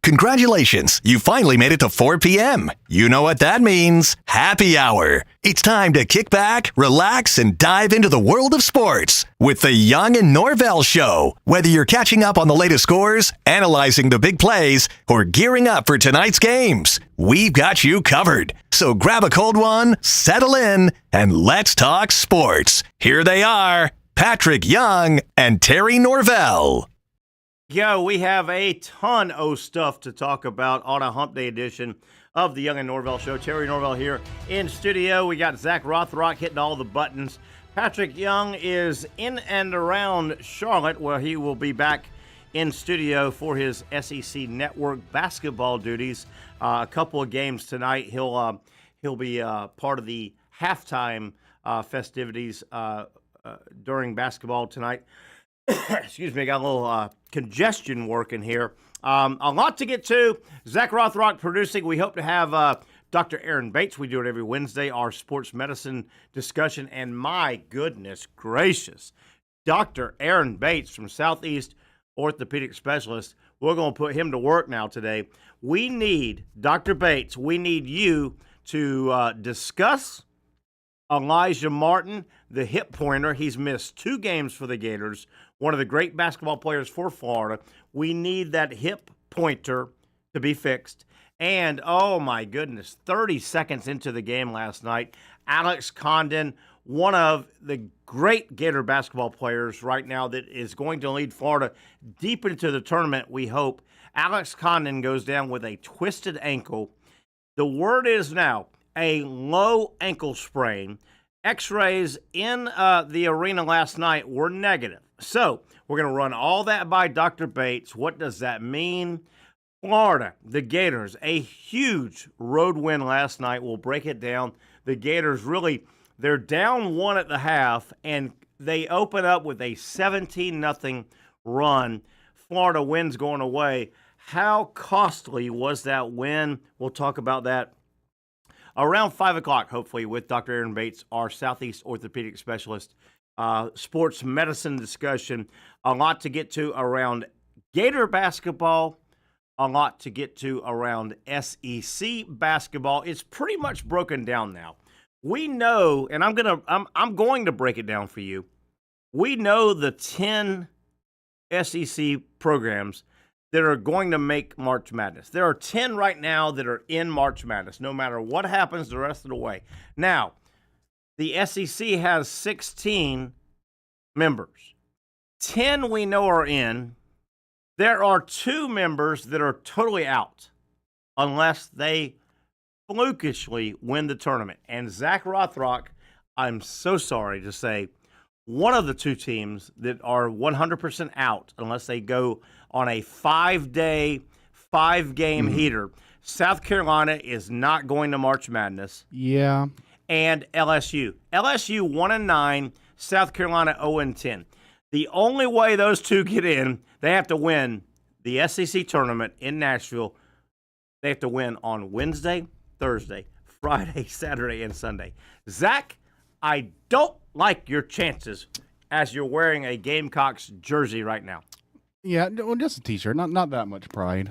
Congratulations, you finally made it to 4 p.m. You know what that means. Happy hour. It's time to kick back, relax, and dive into the world of sports with the Young and Norvelle Show. Whether you're catching up on the latest scores, analyzing the big plays, or gearing up for tonight's games, we've got you covered. So grab a cold one, settle in, and let's talk sports. Here they are, Patric Young and Terry Norvelle. Yo, we have a ton of stuff to talk about on a Hump Day edition of the Young and Norvelle Show. Terry Norvelle here in studio. We got Zach Rothrock hitting all the buttons. Patric Young is in and around Charlotte, where he will be back in studio for his SEC Network basketball duties. A couple of games tonight. He'll be part of the halftime festivities during basketball tonight. Excuse me, got a little congestion working here. A lot to get to. Zach Rothrock producing. We hope to have Dr. Aaron Bates. We do it every Wednesday, our sports medicine discussion. And my goodness gracious, Dr. Aaron Bates from Southeast Orthopedic Specialist. We're going to put him to work now today. We need, Dr. Bates, we need you to discuss Alijah Martin, the hip pointer. He's missed 2 games for the Gators. One of the great basketball players for Florida. We need that hip pointer to be fixed. And, oh my goodness, 30 seconds into the game last night, Alex Condon, one of the great Gator basketball players right now that is going to lead Florida deep into the tournament, we hope. Alex Condon goes down with a twisted ankle. The word is now a low ankle sprain. X-rays in the arena last night were negative. So we're going to run all that by Dr. Bates. What does that mean? Florida, the Gators, a huge road win last night. We'll break it down. The Gators really, they're down 1 at the half, and they open up with a 17-0 run. Florida wins going away. How costly was that win? We'll talk about that around 5 o'clock, hopefully, with Dr. Aaron Bates, our Southeast Orthopedic Specialist. Sports medicine discussion. A lot to get to around Gator basketball. A lot to get to around SEC basketball. It's pretty much broken down now. We know, and I'm going to break it down for you. We know the 10 SEC programs that are going to make March Madness. There are 10 right now that are in March Madness, no matter what happens the rest of the way. Now, the SEC has 16 members. 10 we know are in. There are 2 members that are totally out unless they flukishly win the tournament. And Zach Rothrock, I'm so sorry to say, one of the 2 teams that are 100% out unless they go on a 5-day, 5-game heater. South Carolina is not going to March Madness. Yeah. And LSU. LSU 1-9, South Carolina 0-10. The only way those 2 get in, they have to win the SEC tournament in Nashville. They have to win on Wednesday, Thursday, Friday, Saturday, and Sunday. Zach, I don't like your chances as you're wearing a Gamecocks jersey right now. Yeah, well, just a T-shirt, not that much pride.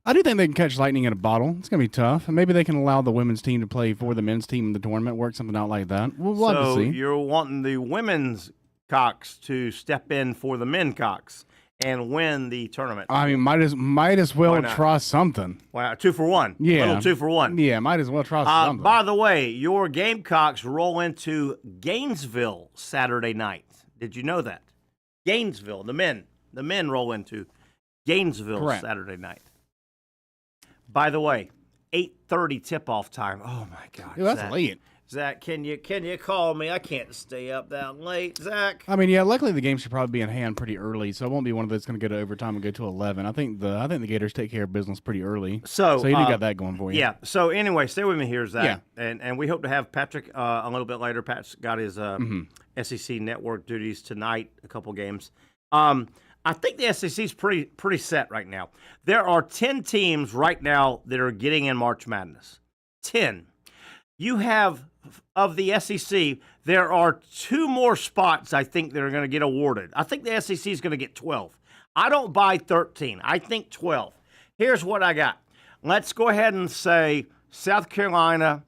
I do think they can catch lightning in a bottle. It's going to be tough. And maybe they can allow the women's team to play for the men's team in the tournament, work something out like that. We'll have to see. So you're wanting the women's Cocks to step in for the men Cocks and win the tournament. I mean, might as well try something. Wow, 2 for 1. Yeah. Little 2 for 1. Yeah, might as well try something. By the way, your Gamecocks roll into Gainesville Saturday night. Did you know that? Gainesville, the men roll into Gainesville Saturday night. By the way, 8:30 tip-off time. Oh, my God. Yeah, that's late. Zach, can you call me? I can't stay up that late, Zach. I mean, yeah, luckily the game should probably be in hand pretty early, so it won't be one of those going to go to overtime and go to 11. I think the Gators take care of business pretty early. So you do got that going for you. Yeah. So anyway, stay with me here, Zach. Yeah. And we hope to have Patric a little bit later. Pat's got his SEC Network duties tonight, a couple games. I think the SEC is pretty set right now. There are 10 teams right now that are getting in March Madness. 10. You have, of the SEC, there are 2 more spots I think that are going to get awarded. I think the SEC is going to get 12. I don't buy 13. I think 12. Here's what I got. Let's go ahead and say South Carolina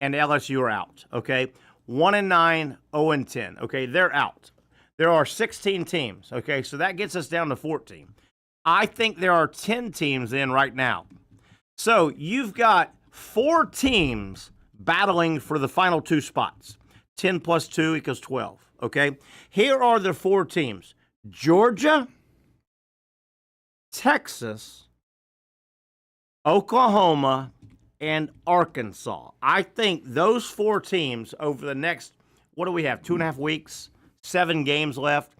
and LSU are out, okay? 1-9, 0-10, okay? They're out. There are 16 teams, okay? So that gets us down to 14. I think there are 10 teams in right now. So you've got 4 teams battling for the final 2 spots. 10 plus 2 equals 12, okay? Here are the 4 teams. Georgia, Texas, Oklahoma, and Arkansas. I think those 4 teams over the next, what do we have, 2.5 weeks, 7 games left.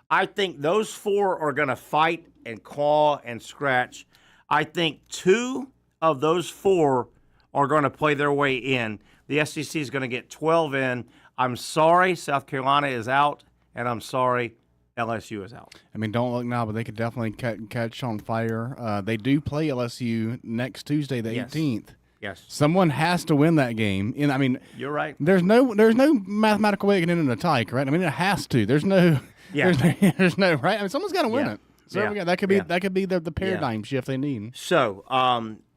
I think those 4 are going to fight and claw and scratch. I think 2 of those 4 are going to play their way in. The SEC is going to get 12 in. I'm sorry, South Carolina is out, and I'm sorry, LSU is out. I mean, don't look now, but they could definitely catch on fire. They do play LSU next Tuesday, the 18th. Yes. Someone has to win that game. And I mean, you're right. There's no mathematical way it can end in a tie, correct? I mean, it has to. There's no right. I mean, someone's got to win it. So that could be the paradigm shift they need. So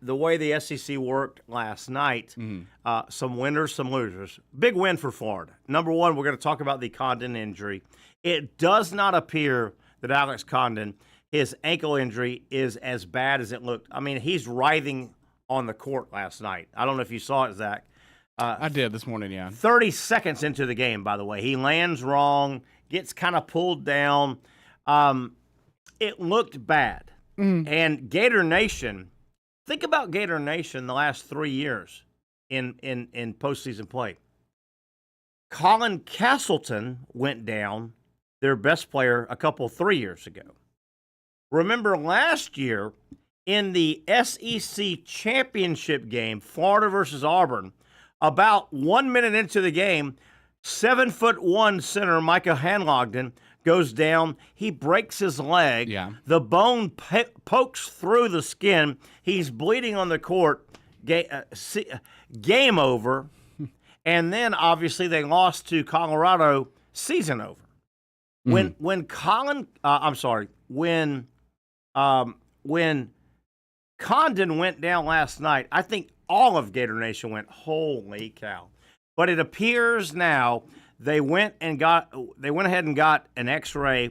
the way the SEC worked last night, some winners, some losers. Big win for Florida. Number one, we're going to talk about the Condon injury. It does not appear that Alex Condon, his ankle injury, is as bad as it looked. I mean, he's writhing on the court last night. I don't know if you saw it, Zach. I did this morning, yeah. 30 seconds into the game, by the way. He lands wrong, gets kind of pulled down. It looked bad. And Gator Nation, think about Gator Nation the last 3 years in postseason play. Colin Castleton went down, their best player, 3 years ago. Remember last year in the SEC championship game, Florida versus Auburn, about 1 minute into the game, 7'1" center Micah Hanlogden goes down. He breaks his leg. Yeah. The bone pokes through the skin. He's bleeding on the court. Game over. And then, obviously, they lost to Colorado. Season over. When Condon went down last night, I think all of Gator Nation went, holy cow. But it appears now they went ahead and got an X-ray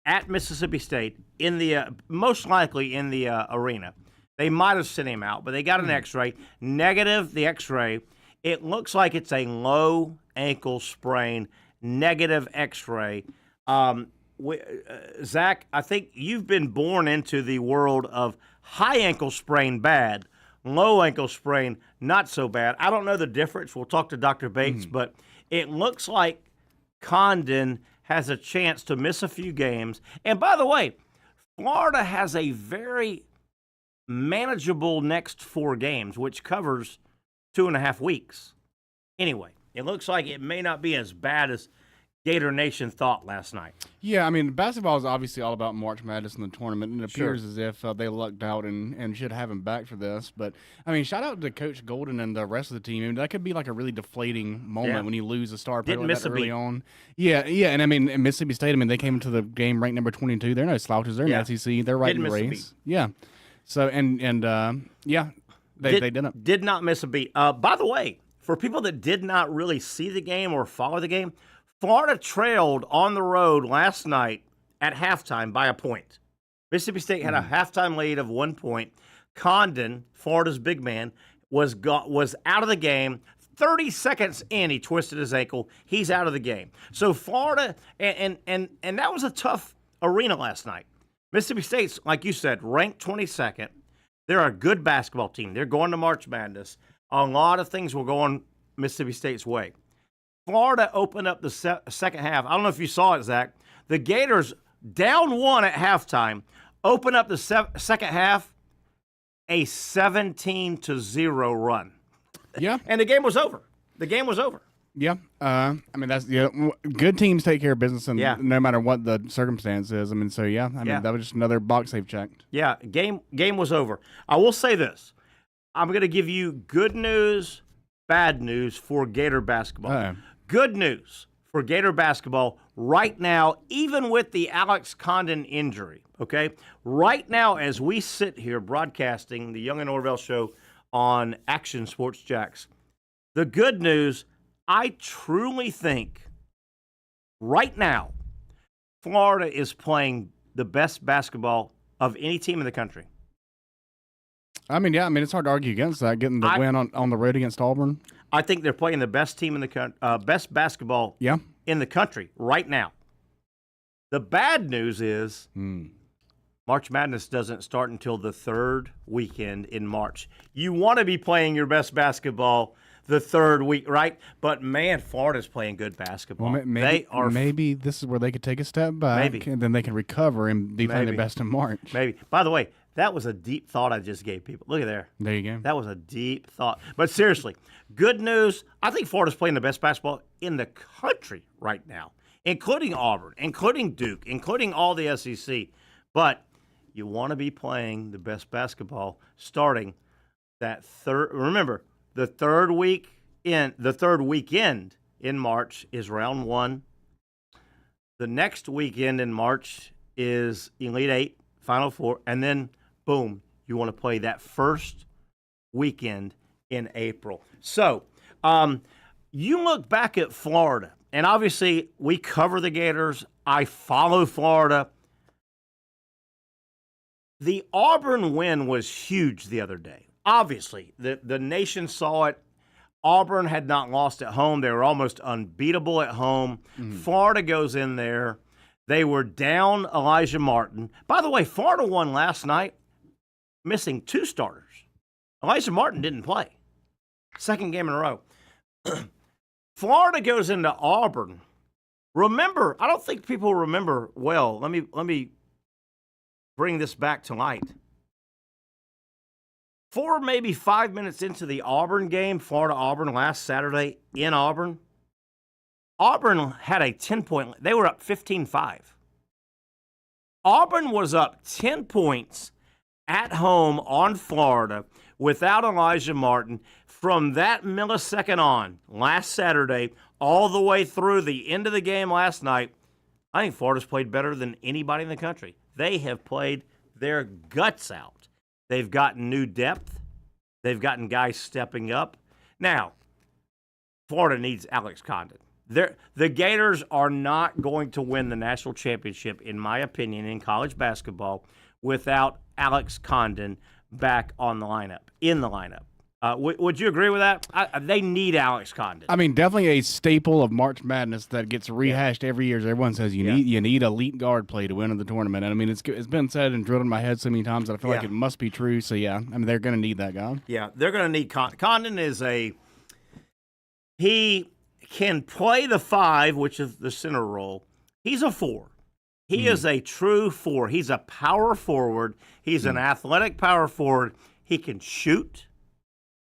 at Mississippi State in the most likely in the arena. They might have sent him out, but they got an X-ray. Negative, the X-ray. It looks like it's a low ankle sprain, negative X-ray. Zach, I think you've been born into the world of high ankle sprain bad, low ankle sprain not so bad. I don't know the difference. We'll talk to Dr. Bates, but it looks like Condon has a chance to miss a few games. And by the way, Florida has a very manageable next 4 games, which covers 2.5 weeks. Anyway, it looks like it may not be as bad as Gator Nation thought last night. Yeah, I mean, basketball is obviously all about March Madness in the tournament, and it appears as if they lucked out and should have him back for this. But, I mean, shout out to Coach Golden and the rest of the team. I mean, that could be like a really deflating moment when you lose a star player like that early on. Yeah, and I mean, in Mississippi State, I mean, they came into the game ranked number 22. They're no slouches. They're in the SEC. They're right in the race. Yeah. So, they didn't. Did not miss a beat. By the way, for people that did not really see the game or follow the game, Florida trailed on the road last night at halftime by a point. Mississippi State had a halftime lead of 1 point. Condon, Florida's big man, was out of the game. 30 seconds in, he twisted his ankle. He's out of the game. So Florida, and that was a tough arena last night. Mississippi State's, like you said, ranked 22nd. They're a good basketball team. They're going to March Madness. A lot of things will go on Mississippi State's way. Florida opened up the second half. I don't know if you saw it, Zach. The Gators, down 1 at halftime, opened up the second half, a 17-0 run. Yeah. And the game was over. Yeah. I mean, that's good teams take care of business, and no matter what the circumstance is. I mean, so, that was just another box they've checked. Yeah, game was over. I will say this. I'm going to give you good news, bad news for Gator basketball. Good news. for Gator basketball right now, even with the Alex Condon injury, okay? Right now, as we sit here broadcasting the Young and Norvelle show on Action Sports Jacks, the good news, I truly think right now, Florida is playing the best basketball of any team in the country. It's hard to argue against that, getting the win on the road against Auburn. I think they're playing the best team in the best basketball in the country right now. The bad news is March Madness doesn't start until the third weekend in March. You want to be playing your best basketball the third week, right? But, man, Florida's playing good basketball. Well, maybe this is where they could take a step back, and then they can recover and be playing their best in March. Maybe. By the way, that was a deep thought I just gave people. Look at there. There you go. That was a deep thought. But seriously, good news. I think Florida's playing the best basketball in the country right now, including Auburn, including Duke, including all the SEC. But you want to be playing the best basketball starting that third. Remember, the third weekend in March is round one. The next weekend in March is Elite Eight, Final Four, and then boom, you want to play that first weekend in April. So, you look back at Florida, and obviously we cover the Gators. I follow Florida. The Auburn win was huge the other day. Obviously, the nation saw it. Auburn had not lost at home. They were almost unbeatable at home. Florida goes in there. They were down Alijah Martin. By the way, Florida won last night, missing 2 starters. Alijah Martin didn't play. Second game in a row. Florida goes into Auburn. Remember, I don't think people remember well. Let me bring this back to light. 4, maybe 5 minutes into the Auburn game, Florida-Auburn last Saturday in Auburn, Auburn had a 10-point. They were up 15-5. Auburn was up 10 points at home on Florida without Alijah Martin from that millisecond on last Saturday all the way through the end of the game last night. I think Florida's played better than anybody in the country. They have played their guts out. They've gotten new depth. They've gotten guys stepping up. Now, Florida needs Alex Condon. The Gators are not going to win the national championship, in my opinion, in college basketball without Alex Condon back in the lineup. Would you agree with that? They need Alex Condon. Definitely a staple of March Madness that gets rehashed every year. Everyone says you need elite guard play to win the tournament. And it's been said and drilled in my head so many times that I feel like it must be true. So they're going to need that guy. Yeah, they're going to need Condon. Condon he can play the 5, which is the center role. He's a 4. He is a true 4. He's a power forward. He's an athletic power forward. He can shoot.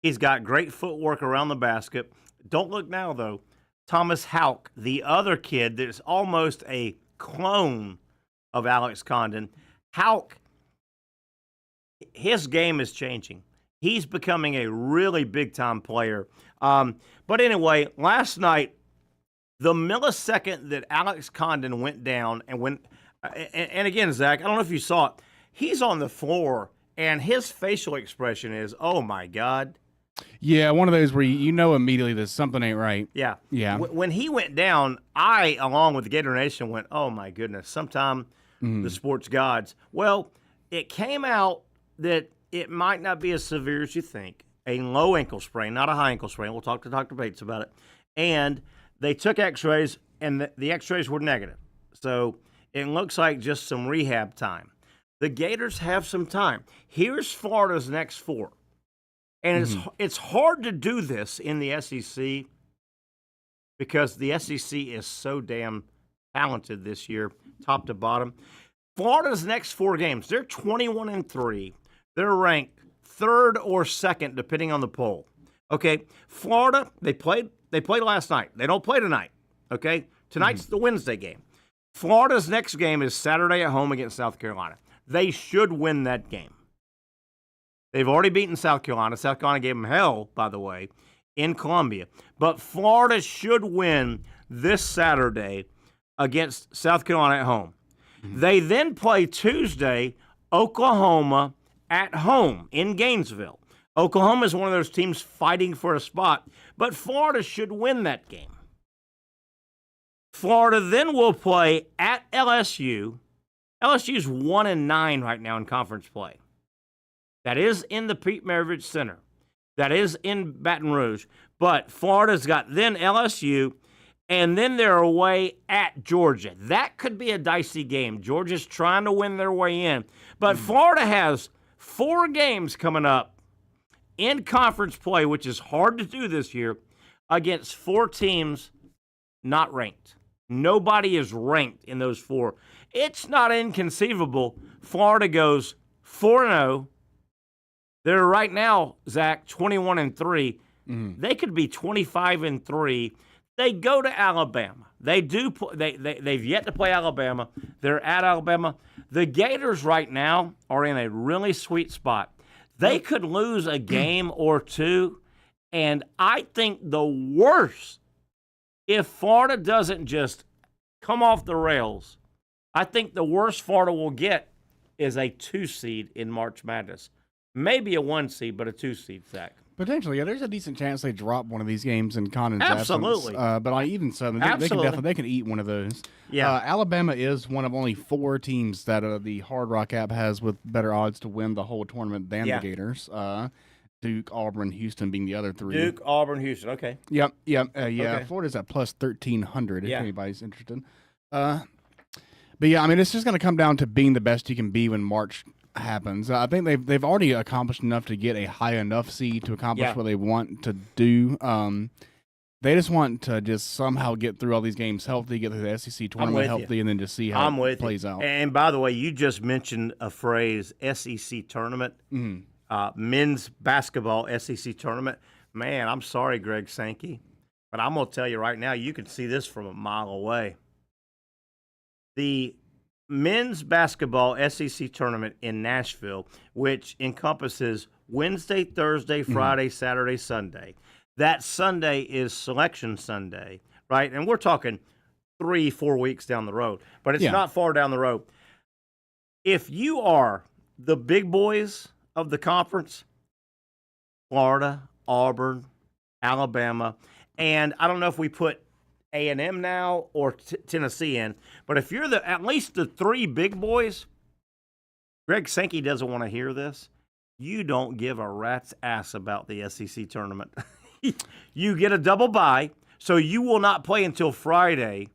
He's got great footwork around the basket. Don't look now, though. Thomas Houck, the other kid that's almost a clone of Alex Condon. Houck, his game is changing. He's becoming a really big-time player. But anyway, last night, the millisecond that Alex Condon went down and again, Zach, I don't know if you saw it, he's on the floor, and his facial expression is, oh, my God. Yeah, one of those where you know immediately that something ain't right. Yeah. Yeah. When he went down, I, along with the Gator Nation, went, oh, my goodness, sometime the sports gods. Well, it came out that it might not be as severe as you think. A low ankle sprain, not a high ankle sprain. We'll talk to Dr. Bates about it. And they took x-rays, and the x-rays were negative. So it looks like just some rehab time. The Gators have some time. Here's Florida's next 4. And it's hard to do this in the SEC because the SEC is so damn talented this year, top to bottom. Florida's next 4 games, they're 21-3. They're ranked 3rd or 2nd, depending on the poll. Okay, Florida, they played last night. They don't play tonight. Okay, tonight's the Wednesday game. Florida's next game is Saturday at home against South Carolina. They should win that game. They've already beaten South Carolina. South Carolina gave them hell, by the way, in Columbia. But Florida should win this Saturday against South Carolina at home. They then play Tuesday, Oklahoma at home in Gainesville. Oklahoma is one of those teams fighting for a spot, but Florida should win that game. Florida then will play at LSU. LSU's 1-9 right now in conference play. That is in the Pete Maravich Center. That is in Baton Rouge. But Florida's got then LSU, and then they're away at Georgia. That could be a dicey game. Georgia's trying to win their way in. But Florida has 4 games coming up in conference play, which is hard to do this year, against 4 teams not ranked. Nobody is ranked in those 4. It's not inconceivable. Florida goes 4-0. They're right now, Zach, 21-3. They could be 25-3. They go to Alabama. They've yet to play Alabama. They're at Alabama. The Gators right now are in a really sweet spot. They could lose a game or 2, and I think the worst, if Florida doesn't just come off the rails, I think the worst Florida will get is a 2 seed in March Madness. Maybe a 1 seed, but a 2 seed, Zach. Potentially, yeah. There's a decent chance they drop one of these games in Condon's Absolutely. absence. But even so, they can eat one of those. Yeah. Alabama is one of only 4 teams that the Hard Rock app has with better odds to win the whole tournament than the Gators. Duke, Auburn, Houston being the other 3. Duke, Auburn, Houston. Okay. Yep. Okay. Florida's at plus 1,300 if anybody's interested. But yeah, I mean, it's just going to come down to being the best you can be when March happens. I think they've already accomplished enough to get a high enough seed to accomplish what they want to do. They just want to just somehow get through all these games healthy, get through the SEC tournament healthy, and then just see how it plays out. And by the way, you just mentioned a phrase, SEC tournament, men's basketball SEC tournament. Man, I'm sorry, Greg Sankey, but I'm going to tell you right now, you can see this from a mile away. The men's basketball SEC tournament in Nashville, which encompasses Wednesday, Thursday, Friday, Saturday, Sunday. That Sunday is Selection Sunday, right? And we're talking 3-4 weeks down the road, but it's not far down the road. If you are the big boys of the conference, Florida, Auburn, Alabama, and I don't know if we put A&M now or Tennessee in, but if you're at least the 3 big boys, Greg Sankey doesn't want to hear this. You don't give a rat's ass about the SEC tournament. You get a double bye, so you will not play until Friday,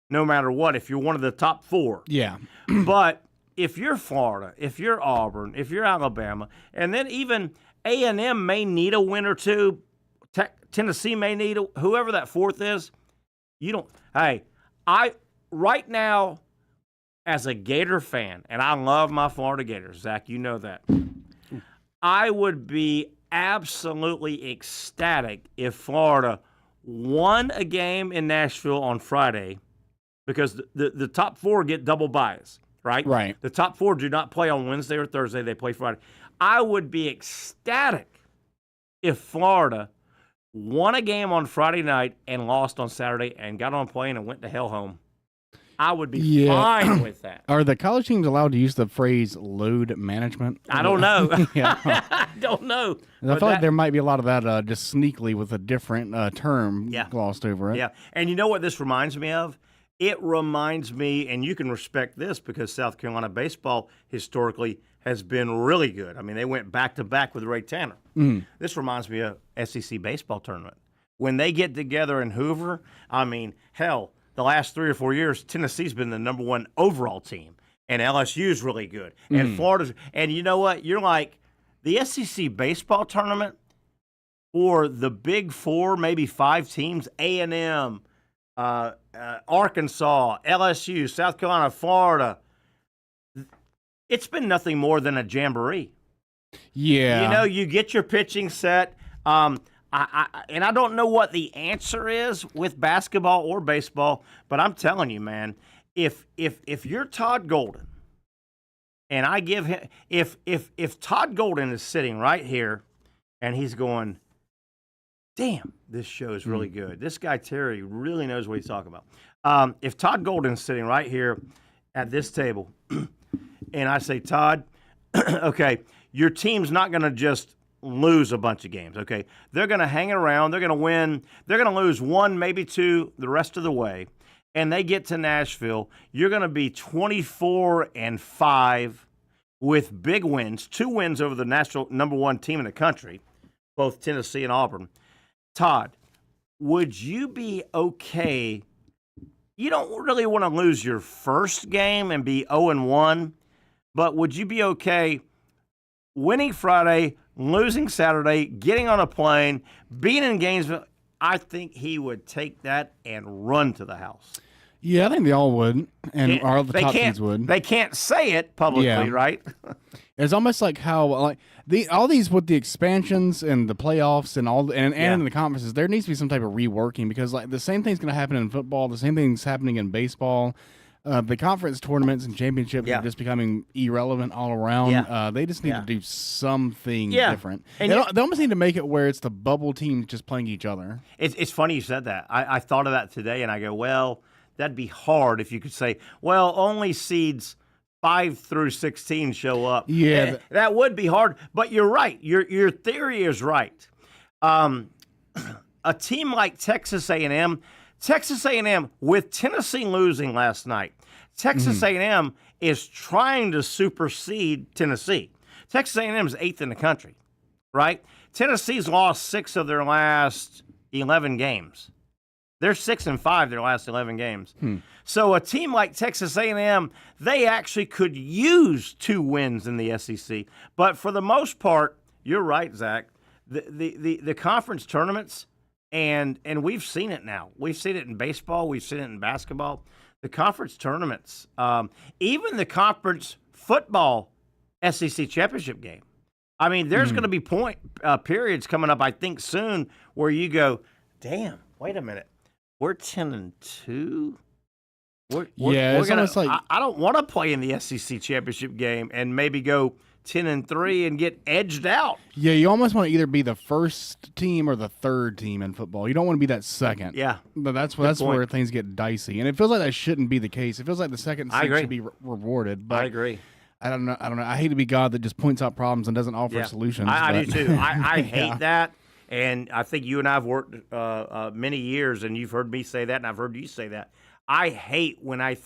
no matter what, if you're one of the top 4. Yeah. But if you're Florida, if you're Auburn, if you're Alabama, and then even A&M may need a win or 2, Tennessee may need whoever that 4th is, you don't. Hey, right now, as a Gator fan, and I love my Florida Gators, Zach, you know that. I would be absolutely ecstatic if Florida won a game in Nashville on Friday, because the top 4 get double byes, right? Right. The top 4 do not play on Wednesday or Thursday; they play Friday. I would be ecstatic if Florida won a game on Friday night and lost on Saturday and got on a plane and went to hell home. I would be fine with that. Are the college teams allowed to use the phrase load management? I don't know. I don't know. I feel like there might be a lot of that just sneakily with a different term glossed over it. Yeah. And you know what this reminds me of? It reminds me, and you can respect this because South Carolina baseball historically has been really good. I mean, they went back-to-back with Ray Tanner. This reminds me of SEC baseball tournament. When they get together in Hoover, I mean, hell, the last 3 or 4 years, Tennessee's been the number 1 overall team, and LSU's really good. And Florida's – and you know what? You're like, the SEC baseball tournament for the big 4, maybe 5 teams, A&M, Arkansas, LSU, South Carolina, Florida, it's been nothing more than a jamboree. Yeah. You know, you get your pitching set. And I don't know what the answer is with basketball or baseball, but I'm telling you, man, if you're Todd Golden, and I give him if Todd Golden is sitting right here and he's going, damn, this show is really good. This guy, Terry, really knows what he's talking about. If Todd Golden's sitting right here at this table, and I say, Todd, okay, your team's not going to just lose a bunch of games, okay? They're going to hang around. They're going to win. They're going to lose one, maybe two the rest of the way, and they get to Nashville. You're going to be 24-5 with big wins, 2 wins over the national #1 team in the country, both Tennessee and Auburn. Todd, would you be okay? You don't really want to lose your first game and be 0-1, but would you be okay winning Friday, losing Saturday, getting on a plane, being in Gainesville? I think he would take that and run to the house. Yeah, I think they all would, and all the top teams would. They can't say it publicly, right? It's almost like how all these with the expansions and the playoffs and in the conferences, there needs to be some type of reworking, because like the same thing's going to happen in football, the same thing's happening in baseball. The conference tournaments and championships are just becoming irrelevant all around. Yeah. They just need to do something different. And they almost need to make it where it's the bubble teams just playing each other. It's funny you said that. I thought of that today, and I go, well, that'd be hard if you could say, well, only seeds 5 through 16 show up. Yeah. That would be hard, but you're right. Your theory is right. A team like Texas A&M with Tennessee losing last night, Texas A&M is trying to supersede Tennessee. Texas A&M is 8th in the country, right? Tennessee's lost 6 of their last 11 games. They're 6-5 their last 11 games. So a team like Texas A&M, they actually could use 2 wins in the SEC. But for the most part, you're right, Zach. The conference tournaments, and we've seen it now. We've seen it in baseball. We've seen it in basketball. The conference tournaments, even the conference football SEC championship game. I mean, there's going to be periods coming up, I think, soon where you go, damn, wait a minute. We're 10-2. It's almost like I don't want to play in the SEC championship game and maybe go 10-3 and get edged out. Yeah, you almost want to either be the first team or the third team in football. You don't want to be that second. Yeah, but that's where things get dicey, and it feels like that shouldn't be the case. It feels like the second seed should be rewarded. But I agree. I don't know. I hate to be God that just points out problems and doesn't offer solutions. I do too. I hate that. And I think you and I have worked many years, and you've heard me say that, and I've heard you say that. I hate when I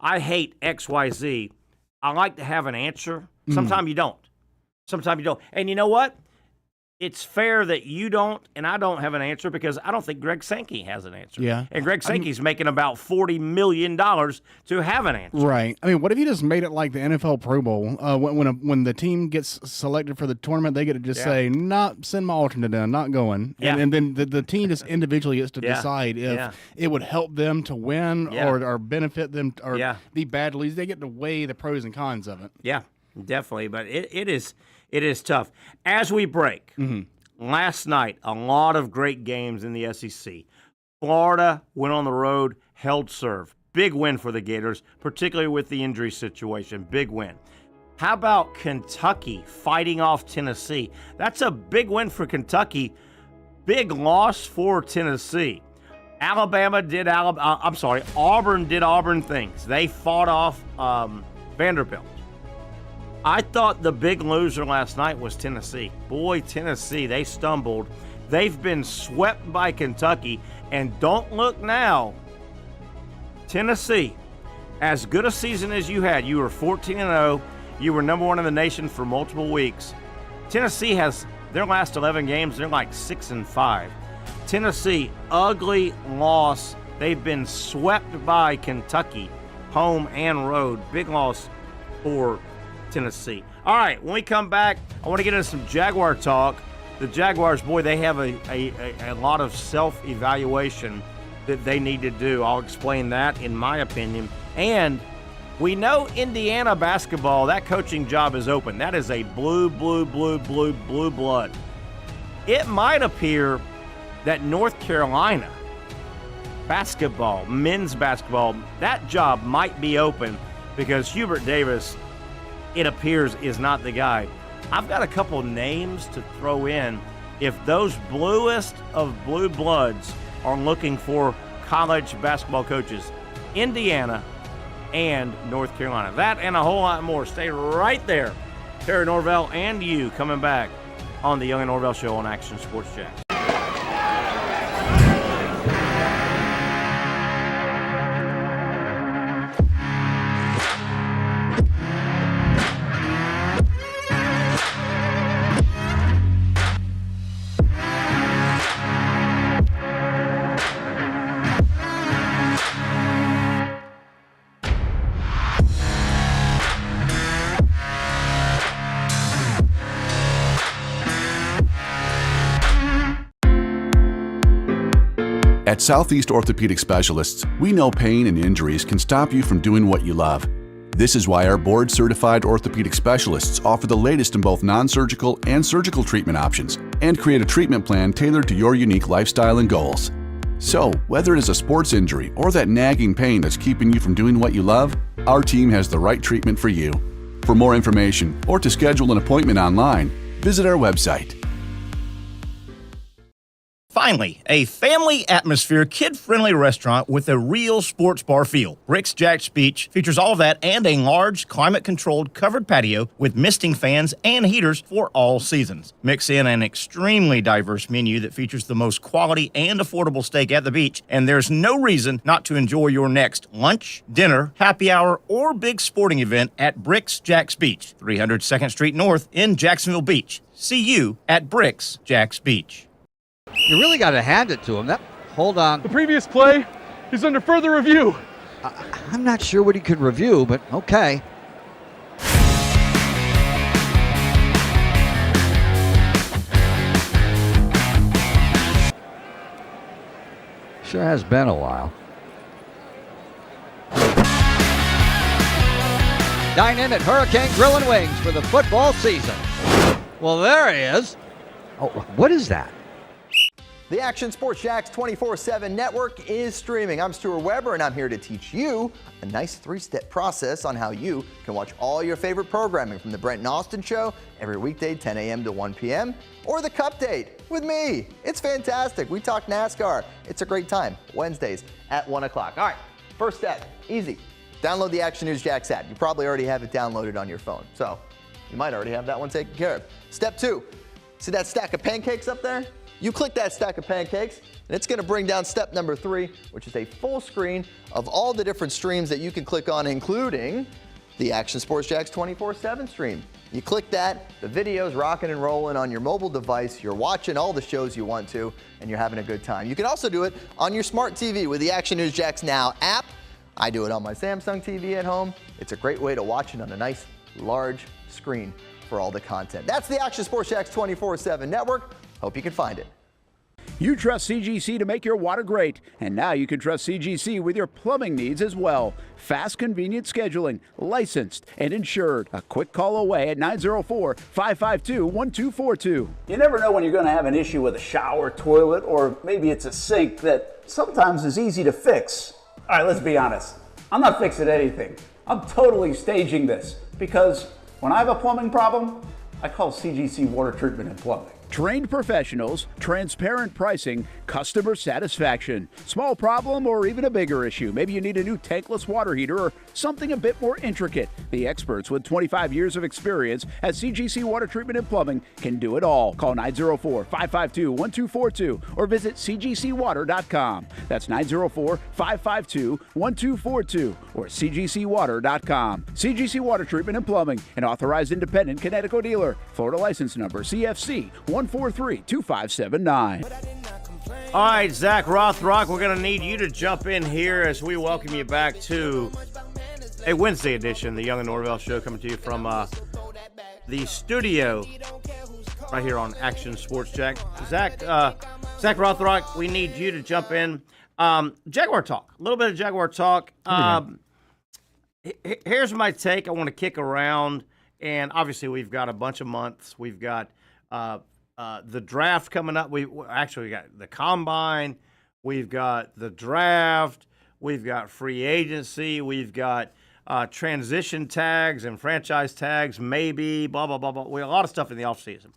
I hate XYZ. I like to have an answer. Sometimes you don't. And you know what? It's fair that you don't and I don't have an answer, because I don't think Greg Sankey has an answer. Yeah. And Greg Sankey's making about $40 million to have an answer. Right. I mean, what if you just made it like the NFL Pro Bowl? When the team gets selected for the tournament, they get to just say, send my alternate in, not going. And then the team just individually gets to decide if it would help them to win or benefit them or be bad to lose. They get to weigh the pros and cons of it. Yeah, definitely. But it is tough. As we break, last night, a lot of great games in the SEC. Florida went on the road, held serve. Big win for the Gators, particularly with the injury situation. Big win. How about Kentucky fighting off Tennessee? That's a big win for Kentucky. Big loss for Tennessee. Auburn did Auburn things. They fought off Vanderbilt. I thought the big loser last night was Tennessee. Boy, Tennessee, they stumbled. They've been swept by Kentucky. And don't look now. Tennessee, as good a season as you had, you were 14-0. You were #1 in the nation for multiple weeks. Tennessee has their last 11 games, they're like 6-5. Tennessee, ugly loss. They've been swept by Kentucky, home and road. Big loss for Tennessee. All right, when we come back, I want to get into some Jaguar talk. The Jaguars, boy, they have a lot of self-evaluation that they need to do. I'll explain that in my opinion. And we know Indiana basketball, that coaching job is open. That is a blue blood. It might appear that North Carolina basketball, men's basketball, that job might be open because Hubert Davis, it appears, is not the guy. I've got a couple names to throw in if those bluest of blue bloods are looking for college basketball coaches, Indiana and North Carolina. That and a whole lot more. Stay right there. Terry Norvelle and you coming back on the Young and Norvelle Show on Action Sports Jack. At Southeast Orthopedic Specialists, we know pain and injuries can stop you from doing what you love. This is why our board-certified orthopedic specialists offer the latest in both non-surgical and surgical treatment options and create a treatment plan tailored to your unique lifestyle and goals. So, whether it is a sports injury or that nagging pain that's keeping you from doing what you love, our team has the right treatment for you. For more information or to schedule an appointment online, visit our website. Finally, a family atmosphere, kid-friendly restaurant with a real sports bar feel. Bricks Jack's Beach features all of that and a large, climate-controlled covered patio with misting fans and heaters for all seasons. Mix in an extremely diverse menu that features the most quality and affordable steak at the beach, and there's no reason not to enjoy your next lunch, dinner, happy hour, or big sporting event at Bricks Jack's Beach, 300 2nd Street North in Jacksonville Beach. See you at Bricks Jack's Beach. You really got to hand it to him. Hold on. The previous play is under further review. I'm not sure what he could review, but okay. Sure has been a while. Dine in at Hurricane Grill and Wings for the football season. Well, there he is. Oh, what is that? The Action Sports Jax 24/7 network is streaming. I'm Stuart Weber, and I'm here to teach you a nice three-step process on how you can watch all your favorite programming from the Brent and Austin Show every weekday 10 a.m. to 1 p.m. or the Cup Date with me. It's fantastic. We talk NASCAR. It's a great time. Wednesdays at 1 o'clock. All right, first step, easy. Download the Action News Jax app. You probably already have it downloaded on your phone, so you might already have that one taken care of. Step 2, see that stack of pancakes up there? You click that stack of pancakes, and it's going to bring down step number 3, which is a full screen of all the different streams that you can click on, including the Action Sports Jax 24/7 stream. You click that, the video's rocking and rolling on your mobile device, you're watching all the shows you want to, and you're having a good time. You can also do it on your smart TV with the Action News Jax Now app. I do it on my Samsung TV at home. It's a great way to watch it on a nice, large screen for all the content. That's the Action Sports Jax 24/7 network. Hope you can find it. You trust CGC to make your water great, and now you can trust CGC with your plumbing needs as well. Fast, convenient scheduling, licensed and insured. A quick call away at 904-552-1242. You never know when you're going to have an issue with a shower, toilet, or maybe it's a sink that sometimes is easy to fix. All right, let's be honest. I'm not fixing anything. I'm totally staging this because when I have a plumbing problem, I call CGC Water Treatment and Plumbing. Trained professionals, transparent pricing, customer satisfaction. Small problem or even a bigger issue. Maybe you need a new tankless water heater or something a bit more intricate. The experts with 25 years of experience at CGC Water Treatment and Plumbing can do it all. Call 904-552-1242 or visit cgcwater.com. That's 904-552-1242 or cgcwater.com. CGC Water Treatment and Plumbing, an authorized independent Connecticut dealer. Florida license number CFC 143-2579. All right, Zach Rothrock, we're going to need you to jump in here as we welcome you back to a Wednesday edition of the Young and Norvelle Show, coming to you from the studio right here on Action Sports Jack. Zach Rothrock, we need you to jump in. Jaguar talk, a little bit of Jaguar talk. Here's my take. I want to kick around, and obviously we've got a bunch of months. We've got the draft coming up. We got the combine. We've got the draft. We've got free agency. We've got transition tags and franchise tags, maybe, blah, blah, blah, blah. We have a lot of stuff in the offseason.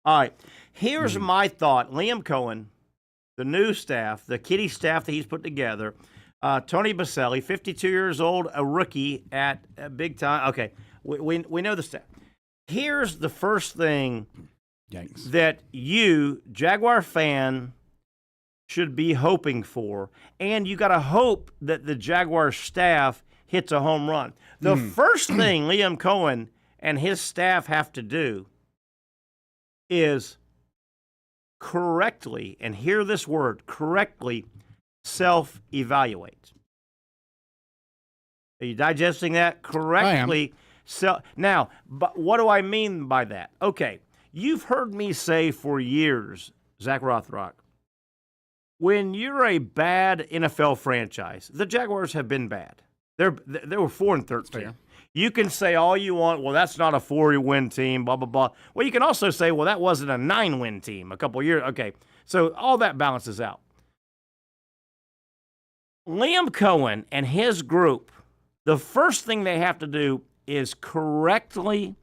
All right. Here's my thought. Liam Cohen, the new staff, the kitty staff that he's put together, Tony Baselli, 52 years old, a rookie at big time. Okay, we know the staff. Here's the first thing that you, Jaguar fan, should be hoping for, and you got to hope that the Jaguar staff hits a home run. The first thing Liam Cohen and his staff have to do is correctly, and hear this word, correctly self-evaluate. Are you digesting that? Correctly. Now, but what do I mean by that? Okay, you've heard me say for years, Zach Rothrock, when you're a bad NFL franchise, the Jaguars have been bad. They were 4-13. You can say all you want, well, that's not a 4-win team, blah, blah, blah. Well, you can also say, well, that wasn't a 9-win team a couple years. Okay, so all that balances out. Liam Cohen and his group, the first thing they have to do is correctly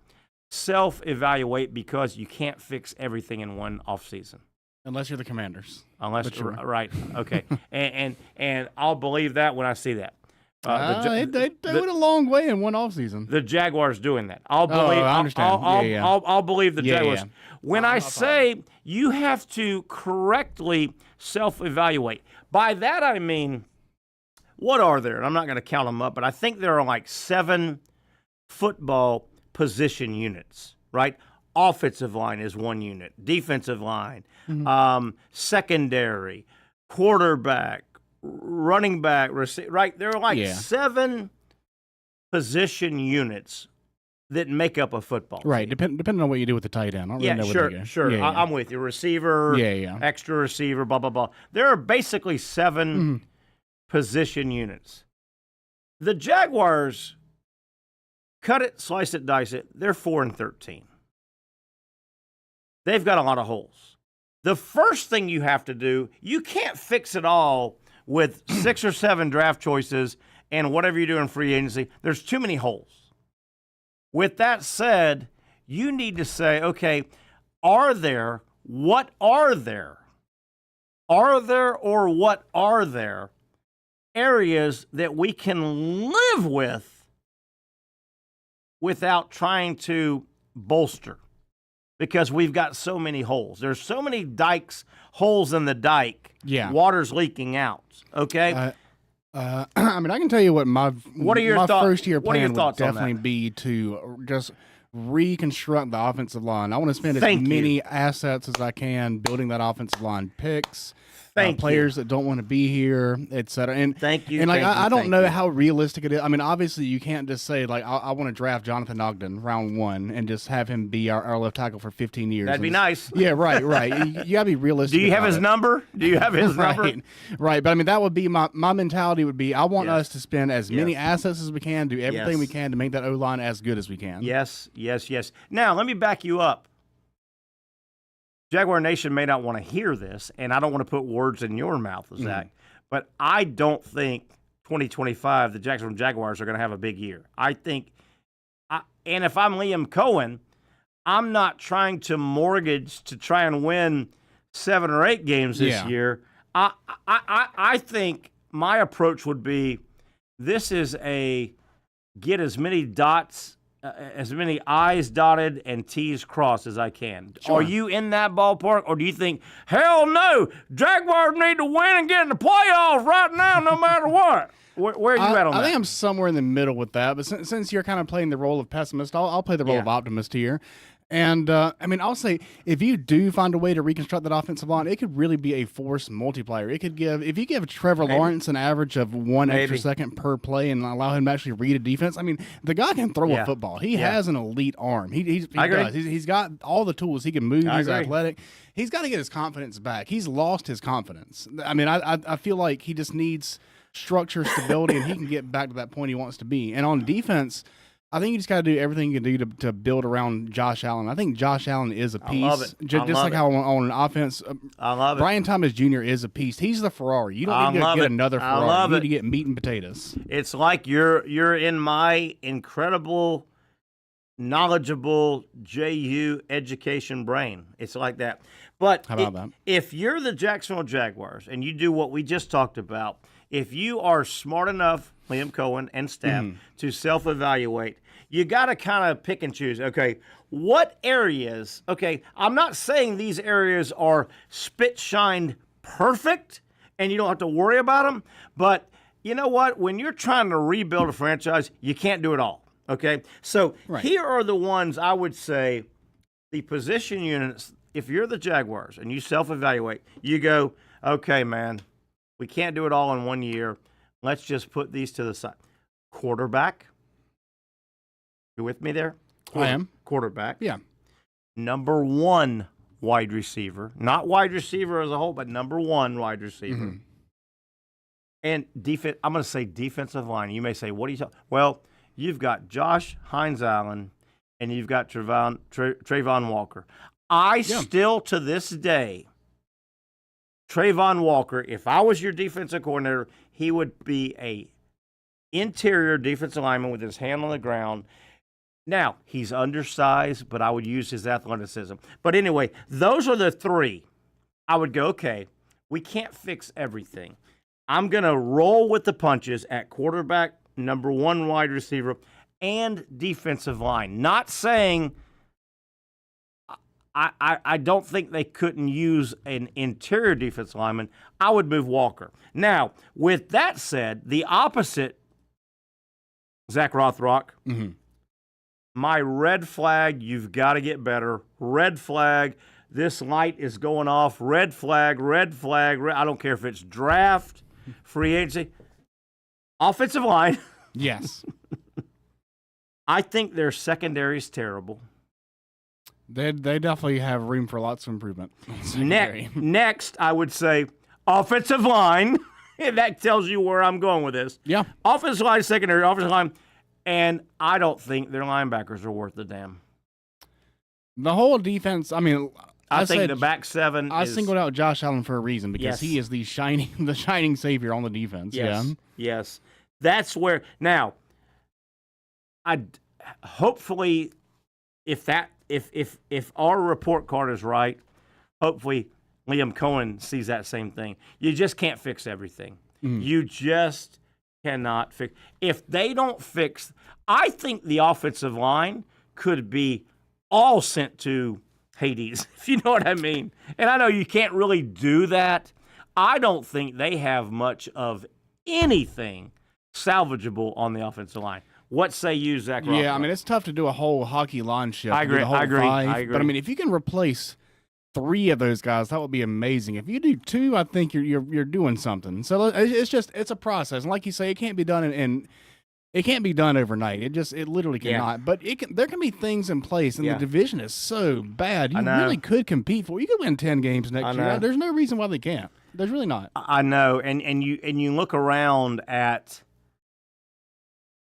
self-evaluate, because you can't fix everything in one offseason. Unless you're the Commanders. Right, okay. and I'll believe that when I see that. They went a long way in one offseason. The Jaguars doing that. I'll believe. I understand. I'll believe the Jaguars. Yeah. When I say you have to correctly self-evaluate, by that I mean, what are there? And I'm not going to count them up, but I think there are like 7 football position units, right? Offensive line is one unit, defensive line, secondary, quarterback, running back, right? There are like 7 position units that make up a football team. Right, depending on what you do with the tight end. I don't really know what they do. Sure. Yeah. I'm with you. Receiver, extra receiver, blah, blah, blah. There are basically 7 position units. The Jaguars, cut it, slice it, dice it, they're 4-13. They've got a lot of holes. The first thing you have to do, you can't fix it all with 6 or 7 draft choices and whatever you do in free agency. There's too many holes. With that said, you need to say, okay, what are there areas that we can live with without trying to bolster? Because we've got so many holes. There's so many holes in the dike. Yeah. Water's leaking out. Okay? I mean, I can tell you what my first year plan would definitely be to just reconstruct the offensive line. I want to spend as many assets as I can building that offensive line. Picks, players that don't want to be here, et cetera. And I don't know how realistic it is. I mean, obviously, you can't just say like I want to draft Jonathan Ogden round 1 and just have him be our left tackle for 15 years. That'd be nice. Yeah, right. You gotta be realistic. Do you have his number? Right. But I mean, that would be my mentality. Would be I want us to spend as many assets as we can, do everything we can to make that O line as good as we can. Yes. Now let me back you up. Jaguar Nation may not want to hear this, and I don't want to put words in your mouth, Zach, but I don't think 2025 the Jacksonville Jaguars are going to have a big year. I think, and if I'm Liam Cohen, I'm not trying to mortgage to try and win 7 or 8 games this year. I think my approach would be, this is a get as many as many I's dotted and T's crossed as I can. Sure. Are you in that ballpark, or do you think, hell no, Jaguars need to win and get in the playoffs right now no matter what? Where are you at on that? I think I'm somewhere in the middle with that, but since you're kind of playing the role of pessimist, I'll play the role of optimist here. And, I mean, I'll say, if you do find a way to reconstruct that offensive line, it could really be a force multiplier. It could if you give Trevor Lawrence an average of 1 extra second per play and allow him to actually read a defense, I mean, the guy can throw a football. He has an elite arm. He does. He's got all the tools. He can move. He's athletic. He's got to get his confidence back. He's lost his confidence. I mean, I feel like he just needs structure, stability, and he can get back to that point he wants to be. And on defense, I think you just got to do everything you can do to build around Josh Allen. I think Josh Allen is a piece. I love it. Just like how on an offense, I love it. Brian Thomas Jr. is a piece. He's the Ferrari. You don't need to get another Ferrari. You need to get meat and potatoes. It's like you're in my incredible knowledgeable JU education brain. It's like that. But How about that? If you're the Jacksonville Jaguars and you do what we just talked about, if you are smart enough, Liam Cohen and staff, to self-evaluate, you got to kind of pick and choose. Okay, what areas? Okay, I'm not saying these areas are spit-shined perfect and you don't have to worry about them, but you know what? When you're trying to rebuild a franchise, you can't do it all. Okay, so here are the ones I would say, the position units. If you're the Jaguars and you self-evaluate, you go, okay, man, we can't do it all in 1 year. Let's just put these to the side. Quarterback. You with me there? I am. Quarterback. Yeah. Number 1 wide receiver. Not wide receiver as a whole, but number 1 wide receiver. And defense. I'm going to say defensive line. You may say, what are you talking? Well, you've got Josh Hines-Allen and you've got Trayvon Walker. I still, to this day, Trayvon Walker, if I was your defensive coordinator, he would be a interior defensive lineman with his hand on the ground. Now, he's undersized, but I would use his athleticism. But anyway, those are the 3. I would go, okay, we can't fix everything. I'm going to roll with the punches at quarterback, number 1 wide receiver, and defensive line. Not saying I don't think they couldn't use an interior defensive lineman. I would move Walker. Now, with that said, the opposite, Zach Rothrock, my red flag, you've got to get better. Red flag, this light is going off. Red flag, red flag. I don't care if it's draft, free agency, offensive line. Yes. I think their secondary is terrible. They definitely have room for lots of improvement. Next, I would say offensive line. That tells you where I'm going with this. Yeah. Offensive line, secondary, offensive line. And I don't think their linebackers are worth the damn. The whole defense, I mean, I think the back 7 I singled out Josh Allen for a reason because he is the shining savior on the defense. Yes. That's where now hopefully if our report card is right, hopefully Liam Cohen sees that same thing. You just can't fix everything. You just cannot fix. If they don't fix, I think the offensive line could be all sent to Hades, if you know what I mean. And I know you can't really do that. I don't think they have much of anything salvageable on the offensive line. What say you, Zach? Yeah, I mean, it's tough to do a whole hockey line shift. I agree. I agree. But I mean, if you can replace 3 of those guys, that would be amazing. If you do 2, I think you're doing something. So it's a process, and like you say, it can't be done and it can't be done overnight. It literally cannot. But there can be things in place, and the division is so bad. You really could compete for. You could win 10 games next year. There's no reason why they can't. There's really not. I know, and you look around at.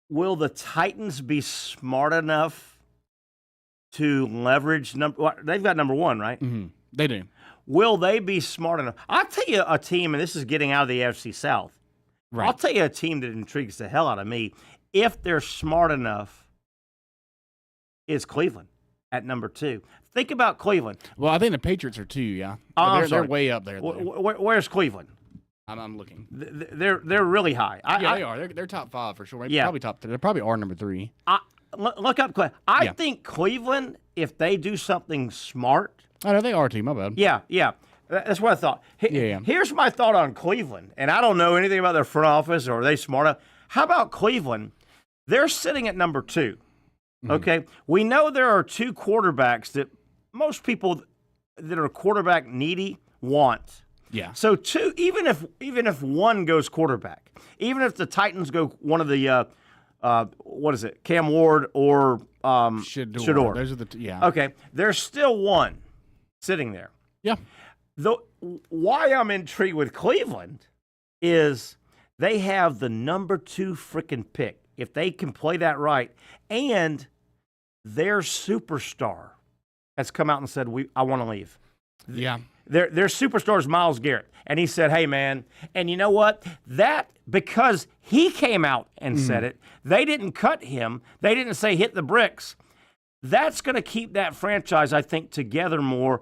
Will the Titans be smart enough to leverage they've got number 1, right? They do. Will they be smart enough? I'll tell you a team, and this is getting out of the AFC South. Right. I'll tell you a team that intrigues the hell out of me, if they're smart enough, is Cleveland at number 2. Think about Cleveland. Well, I think the Patriots are 2, yeah. They're way up there. Where's Cleveland? I'm looking. They're really high. They are. They're top 5 for sure. Probably top 3. They probably are number 3. Look up Cleveland. I think Cleveland, if they do something smart. I know they are too. My bad. Yeah. That's what I thought. Here's my thought on Cleveland, and I don't know anything about their front office or are they smart enough. How about Cleveland? They're sitting at number 2. Okay, we know there are 2 quarterbacks that most people that are quarterback needy want. Yeah. So 2, even if 1 goes quarterback, even if the Titans go one of the Cam Ward or Shador. Those are the Okay, there's still 1 sitting there. Yeah. Why I'm intrigued with Cleveland is they have the number 2 freaking pick. If they can play that right, and their superstar has come out and said, I want to leave. Yeah. Their superstar is Myles Garrett. And he said, hey, man, and you know what? Because he came out and said it, they didn't cut him. They didn't say hit the bricks. That's going to keep that franchise, I think, together more.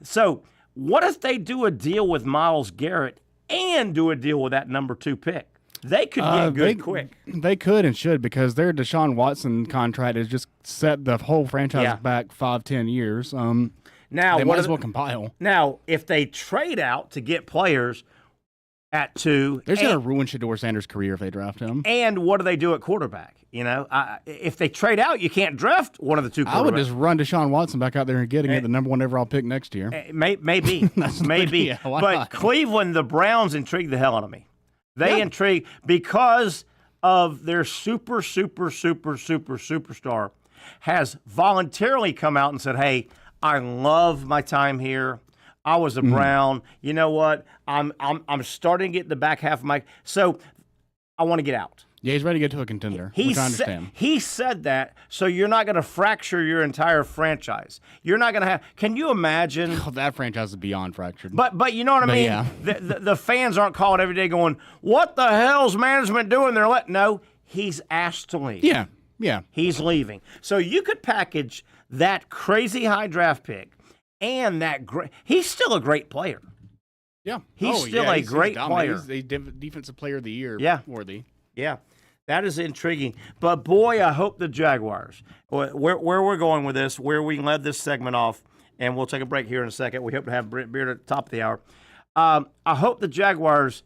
So what if they do a deal with Myles Garrett and do a deal with that number 2 pick? They could get good quick. They could and should, because their Deshaun Watson contract has just set the whole franchise back 5-10 years. Now they might as well compile. Now, if they trade out to get players at 2, they're going to ruin Shedeur Sanders' career if they draft him. And what do they do at quarterback? If they trade out, you can't draft one of the 2 quarterbacks. I would just run Deshaun Watson back out there and getting it the number 1 overall pick next year. Maybe. Maybe. Yeah, why but not? Cleveland, the Browns intrigue the hell out of me. They intrigue because of their superstar has voluntarily come out and said, hey, I love my time here. I was a Brown. You know what? I'm starting to get the back half of my – so I want to get out. Yeah, he's ready to get to a contender, which I understand. He said that, so you're not going to fracture your entire franchise. You're not going to have – can you imagine – that franchise is beyond fractured. But you know what I mean? Yeah. The fans aren't calling every day going, what the hell's management doing? They're letting – no, he's asked to leave. Yeah. He's leaving. So you could package that crazy high draft pick and that great – he's still a great player. Yeah. He's still a great player. He's a defensive player of the year worthy. Yeah. That is intriguing. But, boy, I hope the Jaguars, where we're going with this, where we led this segment off, and we'll take a break here in a second. We hope to have Brent Beaird at the top of the hour. I hope the Jaguars,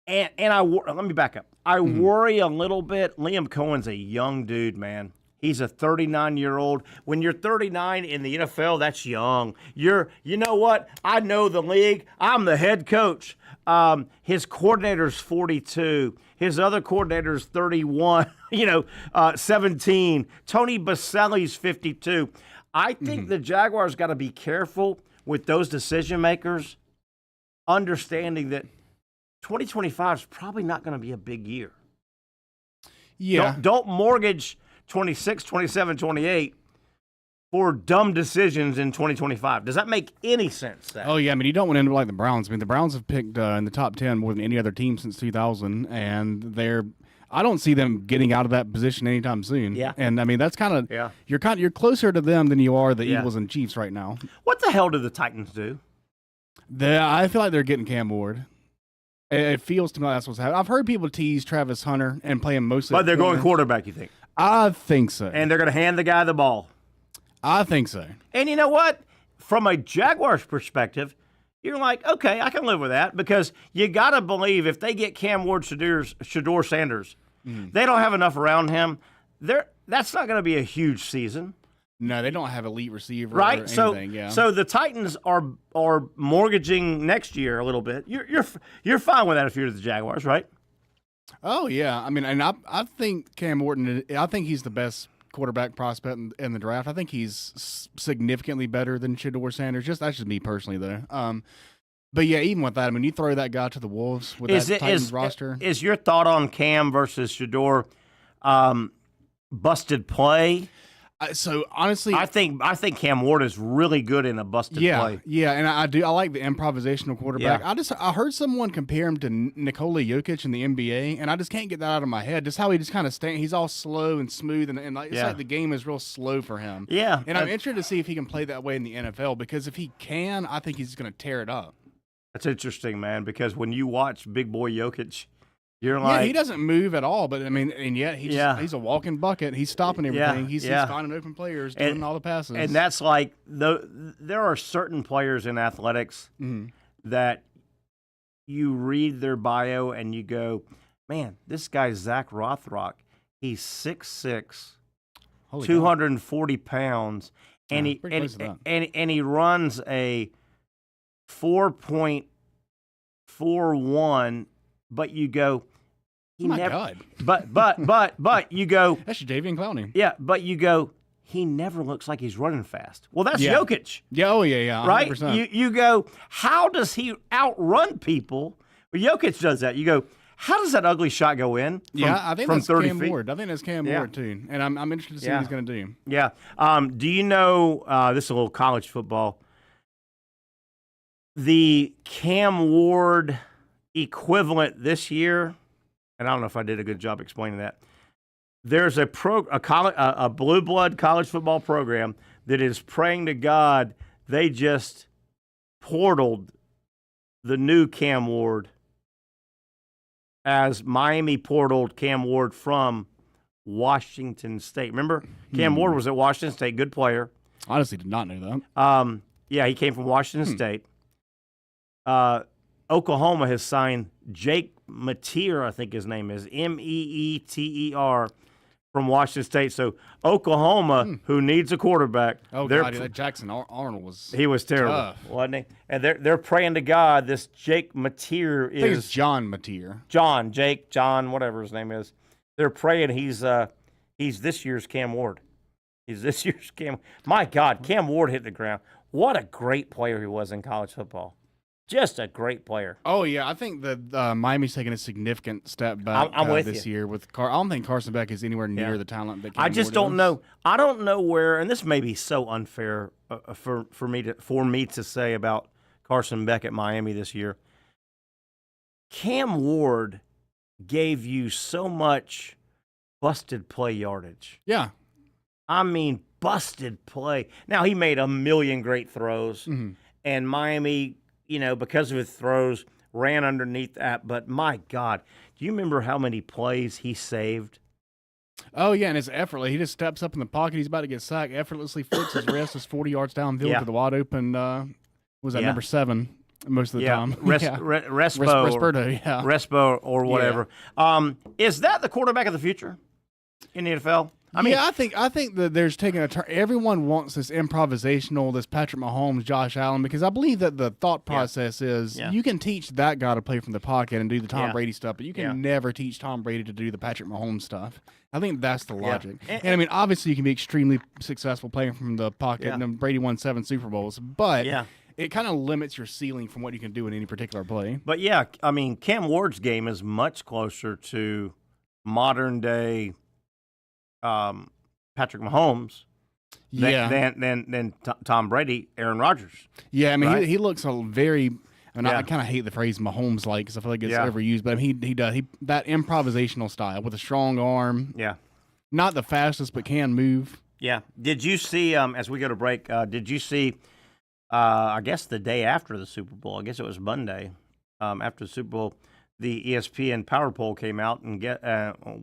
and let me back up. I worry a little bit. Liam Cohen's a young dude, man. He's a 39-year-old. When you're 39 in the NFL, that's young. You know what? I know the league. I'm the head coach. His coordinator's 42. His other coordinator's 31, 17. Tony Baselli's 52. I think the Jaguars got to be careful with those decision makers, understanding that 2025 is probably not going to be a big year. Yeah. Don't mortgage 26, 27, 28 for dumb decisions in 2025. Does that make any sense? Oh, yeah. I mean, you don't want to end up like the Browns. I mean, the Browns have picked in the top 10 more than any other team since 2000, and I don't see them getting out of that position anytime soon. Yeah. And, I mean, that's kind of you're closer to them than you are the Eagles and Chiefs right now. What the hell do the Titans do? I feel like they're getting Cam Ward. It feels to me like that's what's happening. I've heard people tease Travis Hunter and play him mostly. But they're going quarterback, you think? I think so. And they're going to hand the guy the ball. I think so. And you know what? From a Jaguars perspective, you're like, okay, I can live with that, because you got to believe if they get Cam Ward, Shedeur Sanders, they don't have enough around him. That's not going to be a huge season. No, they don't have elite receiver right? or anything. So the Titans are mortgaging next year a little bit. You're fine with that if you're the Jaguars, right? Oh yeah, I mean, and I think Cam Wharton. I think he's the best quarterback prospect in the draft. I think he's significantly better than Shedeur Sanders. That's just me personally, though. But yeah, even with that, I mean, you throw that guy to the Wolves with that Titans roster. Is your thought on Cam versus Shedeur busted play? So honestly, I think Cam Ward is really good in a busted play. Yeah, and I like the improvisational quarterback. Yeah. I heard someone compare him to Nikola Jokic in the NBA, and I just can't get that out of my head. Just how he just kind of he's all slow and smooth, and like, it's like the game is real slow for him. Yeah, and I'm interested to see if he can play that way in the NFL, because if he can, I think he's going to tear it up. That's interesting, man, because when you watch Big Boy Jokic, you're like, he doesn't move at all, but I mean, and yet he's a walking bucket. He's stopping everything. He's finding open players, doing all the passes. And that's like there are certain players in athletics that you read their bio and you go, man, this guy's Zach Rothrock. He's 6'6", 240 pounds, and he runs a 4.41. But you go, God. But you go, that's Jadeveon Clowney. Yeah, but you go, he never looks like he's running fast. Well, that's Jokic. Yeah, 100%. Right? You go, how does he outrun people? Well, Jokic does that. You go, how does that ugly shot go in? I think that's 30 Cam feet? Ward. I think that's Cam Ward too, and I'm interested to see what he's going to do. Yeah. Do you know? This is a little college football. The Cam Ward equivalent this year, and I don't know if I did a good job explaining that. there's a blue blood college football program that is praying to God they just portaled the new Cam Ward as Miami portaled Cam Ward from Washington State. Remember, Cam Ward was at Washington State, good player. Honestly, did not know that. Yeah, he came from Washington State. Oklahoma has signed Jake Meteer, I think his name is, Meeter, from Washington State. So Oklahoma, who needs a quarterback, God, that Jackson Arnold was terrible, tough. wasn't he? And they're praying to God this Jake Meteer I think it's John Meteer. John, whatever his name is. They're praying he's this year's Cam Ward. He's this year's Cam. My God, Cam Ward hit the ground. What a great player he was in college football. Just a great player. Oh, yeah. I think that Miami's taking a significant step back this year. I don't think Carson Beck is anywhere near the talent that Cam I just Ward don't is. know. I don't know where, and this may be so unfair for me to say about Carson Beck at Miami this year. Cam Ward gave you so much busted play yardage. Yeah. I mean, busted play. Now, he made a million great throws, and Miami, because of his throws, ran underneath that. But, my God, do you remember how many plays he saved? Oh, yeah, and it's effortless. He just steps up in the pocket. He's about to get sacked, effortlessly flicks his wrist, is 40 yards downfield to the wide open, number 7 most of the time? Respo or whatever. Yeah. Is that the quarterback of the future in the NFL? I think that there's taking a turn. Everyone wants this improvisational, this Patrick Mahomes, Josh Allen, because I believe that the thought process is you can teach that guy to play from the pocket and do the Tom Brady stuff, but you can never teach Tom Brady to do the Patrick Mahomes stuff. I think that's the logic. And I mean, obviously, you can be extremely successful playing from the pocket, and Brady won 7 Super Bowls, but it kind of limits your ceiling from what you can do in any particular play. But Cam Ward's game is much closer to modern day Patrick Mahomes than Tom Brady, Aaron Rodgers. Yeah, I mean, he looks a very. I kind of hate the phrase Mahomes-like because I feel like it's overused, but he does that improvisational style with a strong arm. Yeah, not the fastest, but can move. Yeah. Did you see? As we go to break, did you see? I guess the day after the Super Bowl. I guess it was Monday after the Super Bowl. The ESPN Power Poll came out, and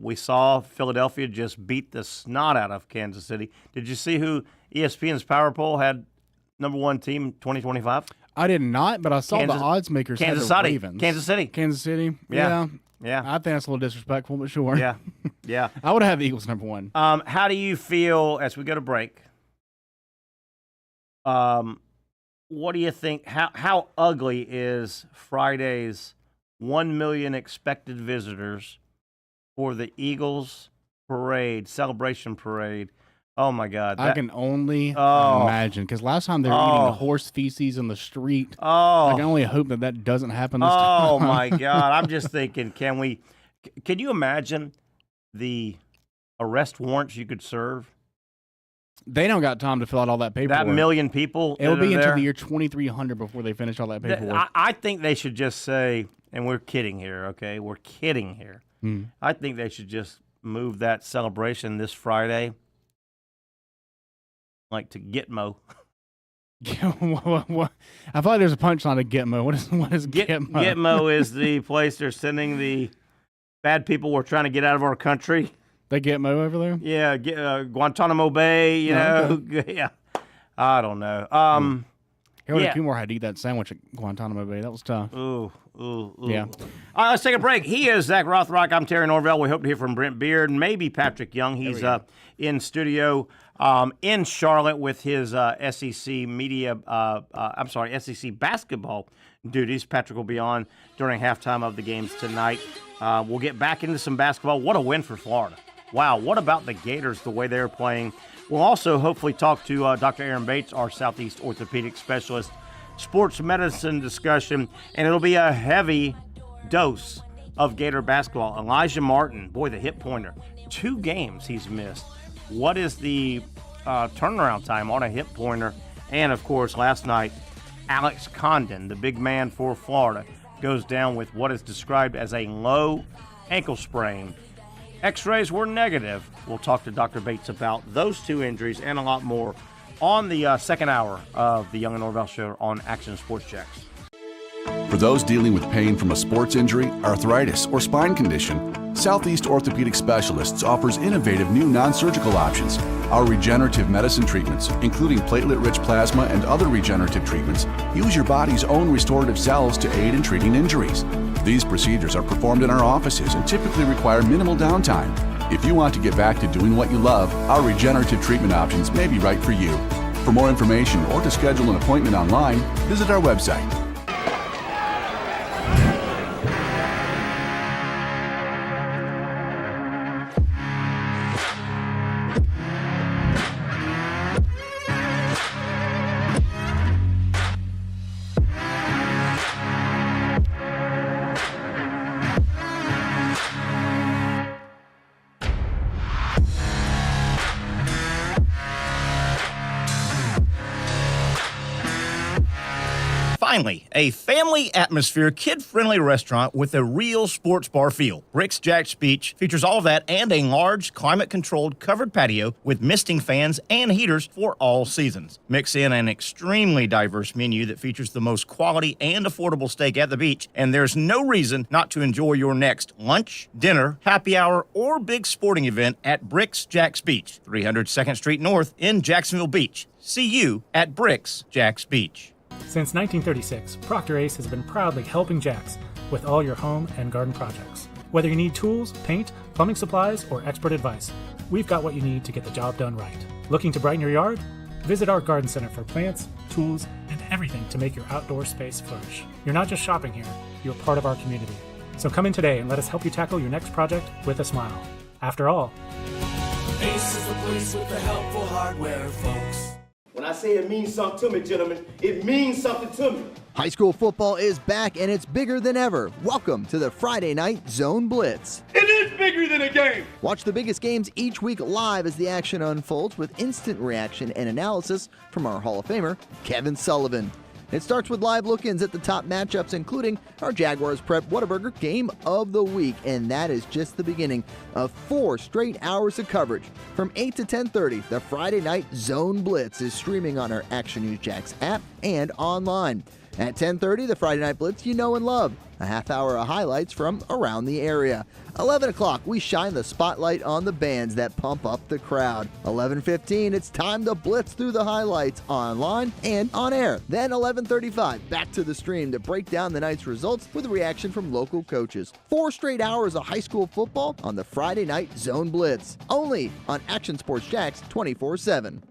we saw Philadelphia just beat the snot out of Kansas City. Did you see who ESPN's Power Poll had number 1 team 2025? I did not, but I saw the odds makers had the Ravens. Kansas City. Yeah. I think that's a little disrespectful, but sure. Yeah. I would have the Eagles number 1. How do you feel as we go to break? What do you think? How ugly is Friday's 1 million expected visitors for the Eagles celebration parade? Oh, my God. I can only imagine, because last time they were eating horse feces in the street. I can only hope that doesn't happen this time. Oh, my God. I'm just thinking, can you imagine the arrest warrants you could serve? They don't got time to fill out all that paperwork. That million people. It'll be until the year 2300 before they finish all that paperwork. I think they should just say, and we're kidding here, okay? We're kidding here. I think they should just move that celebration this Friday, like to Gitmo. I feel like there's a punchline to Gitmo. What is Gitmo? Gitmo is the place they're sending the bad people we're trying to get out of our country. They Gitmo over there? Yeah, Guantanamo Bay, Okay. Yeah. I don't know. Harold Kumar had to eat that sandwich at Guantanamo Bay. That was tough. Ooh. Yeah. All right, let's take a break. He is Zach Rothrock. I'm Terry Norvelle. We hope to hear from Brent Beaird, maybe Patric Young. He's in studio in Charlotte with his SEC basketball duties. Patrick will be on during halftime of the games tonight. We'll get back into some basketball. What a win for Florida. Wow, what about the Gators, the way they're playing? We'll also hopefully talk to Dr. Aaron Bates, our Southeast orthopedic specialist, sports medicine discussion, and it'll be a heavy dose of Gator basketball. Alijah Martin, boy, the hip pointer, 2 games he's missed. What is the turnaround time on a hip pointer? And, of course, last night, Alex Condon, the big man for Florida, goes down with what is described as a low ankle sprain. X-rays were negative. We'll talk to Dr. Bates about those 2 injuries and a lot more on the second hour of the Young and Norvelle Show on Action Sports Jacks. For those dealing with pain from a sports injury, arthritis, or spine condition, Southeast Orthopedic Specialists offers innovative new non-surgical options. Our regenerative medicine treatments, including platelet-rich plasma and other regenerative treatments, use your body's own restorative cells to aid in treating injuries. These procedures are performed in our offices and typically require minimal downtime. If you want to get back to doing what you love, our regenerative treatment options may be right for you. For more information or to schedule an appointment online, visit our website. Finally, a family atmosphere, kid-friendly restaurant with a real sports bar feel. Bricks Jack's Beach features all of that and a large, climate-controlled covered patio with misting fans and heaters for all seasons. Mix in an extremely diverse menu that features the most quality and affordable steak at the beach, and there's no reason not to enjoy your next lunch, dinner, happy hour, or big sporting event at Bricks Jack's Beach, 300 2nd Street North in Jacksonville Beach. See you at Bricks Jack's Beach. Since 1936, Procter Ace has been proudly helping Jacks with all your home and garden projects. Whether you need tools, paint, plumbing supplies, or expert advice, we've got what you need to get the job done right. Looking to brighten your yard? Visit our garden center for plants, tools, and everything to make your outdoor space flourish. You're not just shopping here, you're part of our community. So come in today and let us help you tackle your next project with a smile. After all, Ace is the place with the helpful hardware, folks. When I say it means something to me, gentlemen, it means something to me. High school football is back and it's bigger than ever. Welcome to the Friday Night Zone Blitz. It is bigger than a game. Watch the biggest games each week live as the action unfolds with instant reaction and analysis from our Hall of Famer, Kevin Sullivan. It starts with live look-ins at the top matchups, including our Jaguars Prep Whataburger Game of the Week, and that is just the beginning of 4 straight hours of coverage. From 8 to 10:30, the Friday Night Zone Blitz is streaming on our Action News Jax app and online. At 10:30, the Friday Night Blitz you know and love. A half hour of highlights from around the area. 11 o'clock, we shine the spotlight on the bands that pump up the crowd. 11:15, it's time to blitz through the highlights online and on air. Then 11:35, back to the stream to break down the night's results with a reaction from local coaches. 4 straight hours of high school football on the Friday Night Zone Blitz. Only on Action Sports Jacks 24/7.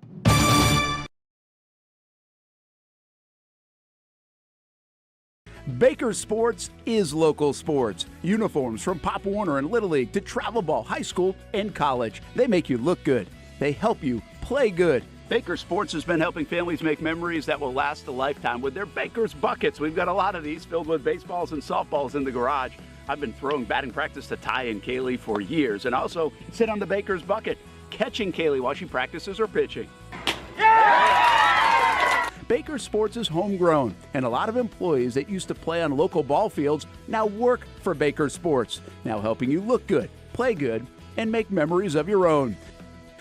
Baker Sports is local sports. Uniforms from Pop Warner and Little League to travel ball, high school, and college. They make you look good. They help you play good. Baker Sports has been helping families make memories that will last a lifetime with their Baker's Buckets. We've got a lot of these filled with baseballs and softballs in the garage. I've been throwing batting practice to Ty and Kaylee for years and also sit on the Baker's Bucket, catching Kaylee while she practices her pitching. Baker Sports is homegrown, and a lot of employees that used to play on local ball fields now work for Baker Sports, now helping you look good, play good, and make memories of your own.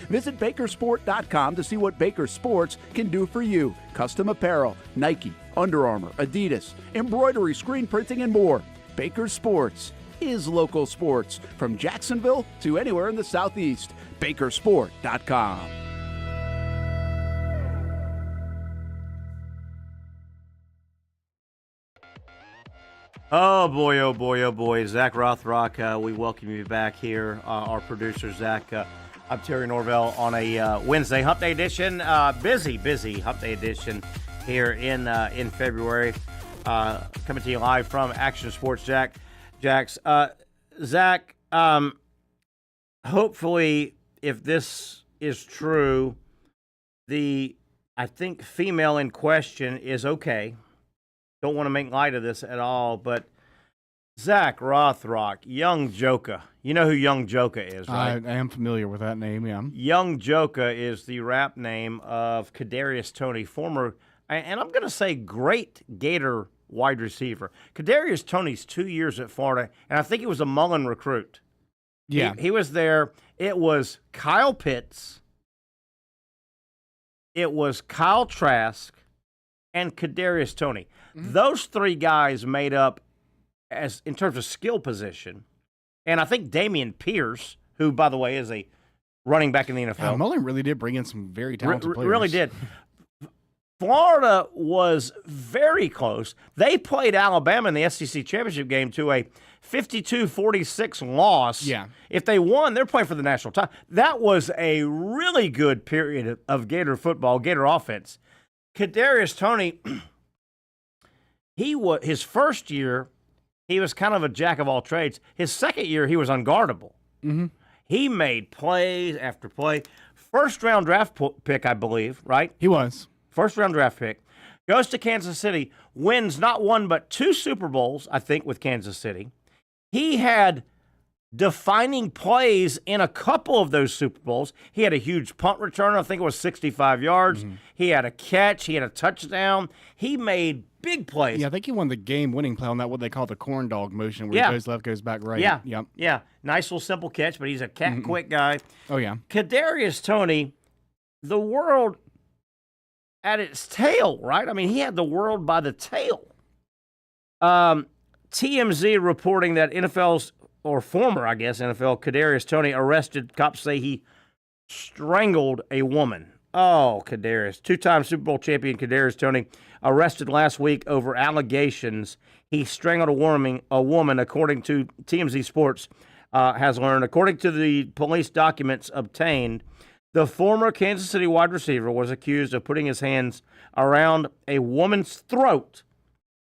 Visit Bakersport.com to see what Baker Sports can do for you. Custom apparel, Nike, Under Armour, Adidas, embroidery, screen printing, and more. Baker Sports is local sports from Jacksonville to anywhere in the Southeast. Bakersport.com. Oh boy, oh boy, oh boy. Zach Rothrock, we welcome you back here. Our producer, Zach. I'm Terry Norvelle on a Wednesday Hump Day edition. Busy Hump Day edition here in February. Coming to you live from Action Sports Jacks. Zach, hopefully, if this is true, I think female in question is okay. Don't want to make light of this at all, but Zach Rothrock, Young Joka. You know who Young Joka is, right? I am familiar with that name, yeah. Young Joka is the rap name of Kadarius Toney, former, and I'm going to say great Gator wide receiver. Kadarius Toney's 2 years at Florida, and I think he was a Mullen recruit. Yeah. He was there. It was Kyle Pitts. It was Kyle Trask and Kadarius Toney. Those three guys made up, as in terms of skill position, and I think Dameon Pierce, who, by the way, is a running back in the NFL. Mullen really did bring in some very talented players. Really did. Florida was very close. They played Alabama in the SEC championship game to a 52-46 loss. Yeah. If they won, they're playing for the national title. That was a really good period of Gator football, Gator offense. Kadarius Toney, his first year, he was kind of a jack of all trades. His second year, he was unguardable. Mm-hmm. He made plays after play. First round draft pick, I believe, right? He was. First round draft pick. Goes to Kansas City, wins not one but 2 Super Bowls, I think, with Kansas City. He had defining plays in a couple of those Super Bowls. He had a huge punt return. I think it was 65 yards. Mm-hmm. He had a catch. He had a touchdown. He made big plays. Yeah, I think he won the game-winning play on that, what they call the corn dog motion, where he goes left, goes back right. Yeah, Yep. yeah. Nice little simple catch, but he's a quick guy. Oh, yeah. Kadarius Toney, the world at its tail, right? I mean, he had the world by the tail. TMZ reporting that NFL's, or former, I guess, NFL, Kadarius Toney arrested. Cops say he strangled a woman. Oh, Kadarius. 2-time Super Bowl champion Kadarius Toney arrested last week over allegations he strangled a woman, according to TMZ Sports has learned. According to the police documents obtained, the former Kansas City wide receiver was accused of putting his hands around a woman's throat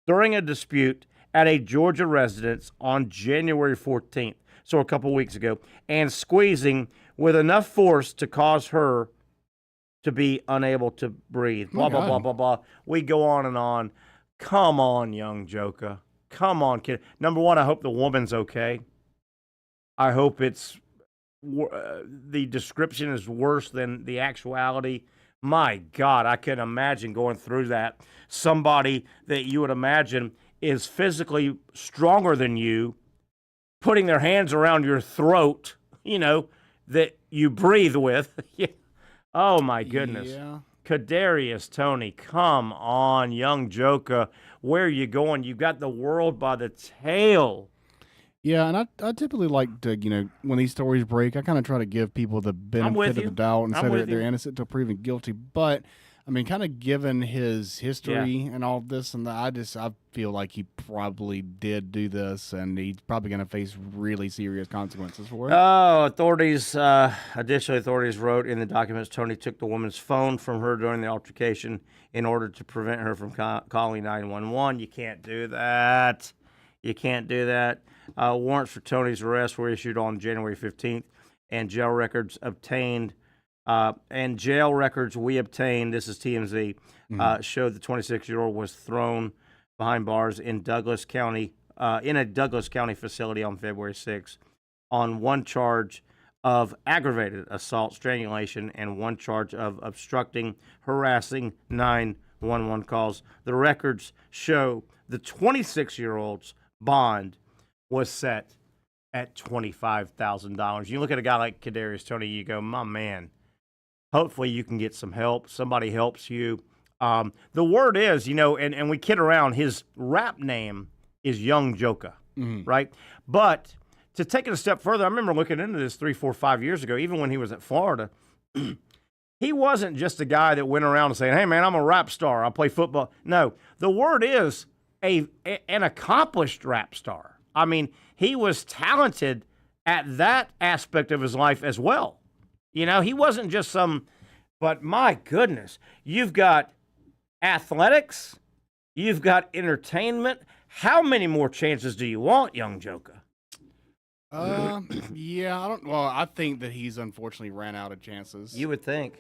during a dispute at a Georgia residence on January 14th, so a couple weeks ago, and squeezing with enough force to cause her to be unable to breathe. Blah, blah, blah, blah, blah. We go on and on. Come on, young Joker. Come on, kid. Number one, I hope the woman's okay. I hope the description is worse than the actuality. My God, I can imagine going through that. Somebody that you would imagine is physically stronger than you, putting their hands around your throat, that you breathe with. Oh, my goodness. Yeah. Kadarius Toney, come on, young Joker. Where are you going? You got the world by the tail. Yeah, and I typically like to, when these stories break, I kind of try to give people the benefit of the doubt and say they're innocent until proven guilty. But, I mean, kind of given his history and all this and that, I feel like he probably did do this, and he's probably going to face really serious consequences for it. Oh, additionally, authorities wrote in the documents Toney took the woman's phone from her during the altercation in order to prevent her from calling 911. You can't do that. You can't do that. Warrants for Toney's arrest were issued on January 15th, and jail records obtained. We obtained, this is TMZ, showed the 26-year-old was thrown behind bars in Douglas County, in a Douglas County facility on February 6th, on one charge of aggravated assault, strangulation, and one charge of obstructing, harassing 911 calls. The records show the 26-year-old's bond was set at $25,000. You look at a guy like Kadarius Toney, you go, my man, hopefully you can get some help. Somebody helps you. The word is, and we kid around, his rap name is Young Joker, right? But to take it a step further, I remember looking into this 3, 4, 5 years ago, even when he was at Florida. He wasn't just a guy that went around saying, hey, man, I'm a rap star. I play football. No, the word is an accomplished rap star. I mean, he was talented at that aspect of his life as well. He wasn't just but my goodness, you've got athletics, you've got entertainment. How many more chances do you want, young Joker? Yeah, I think that he's unfortunately ran out of chances. You would think.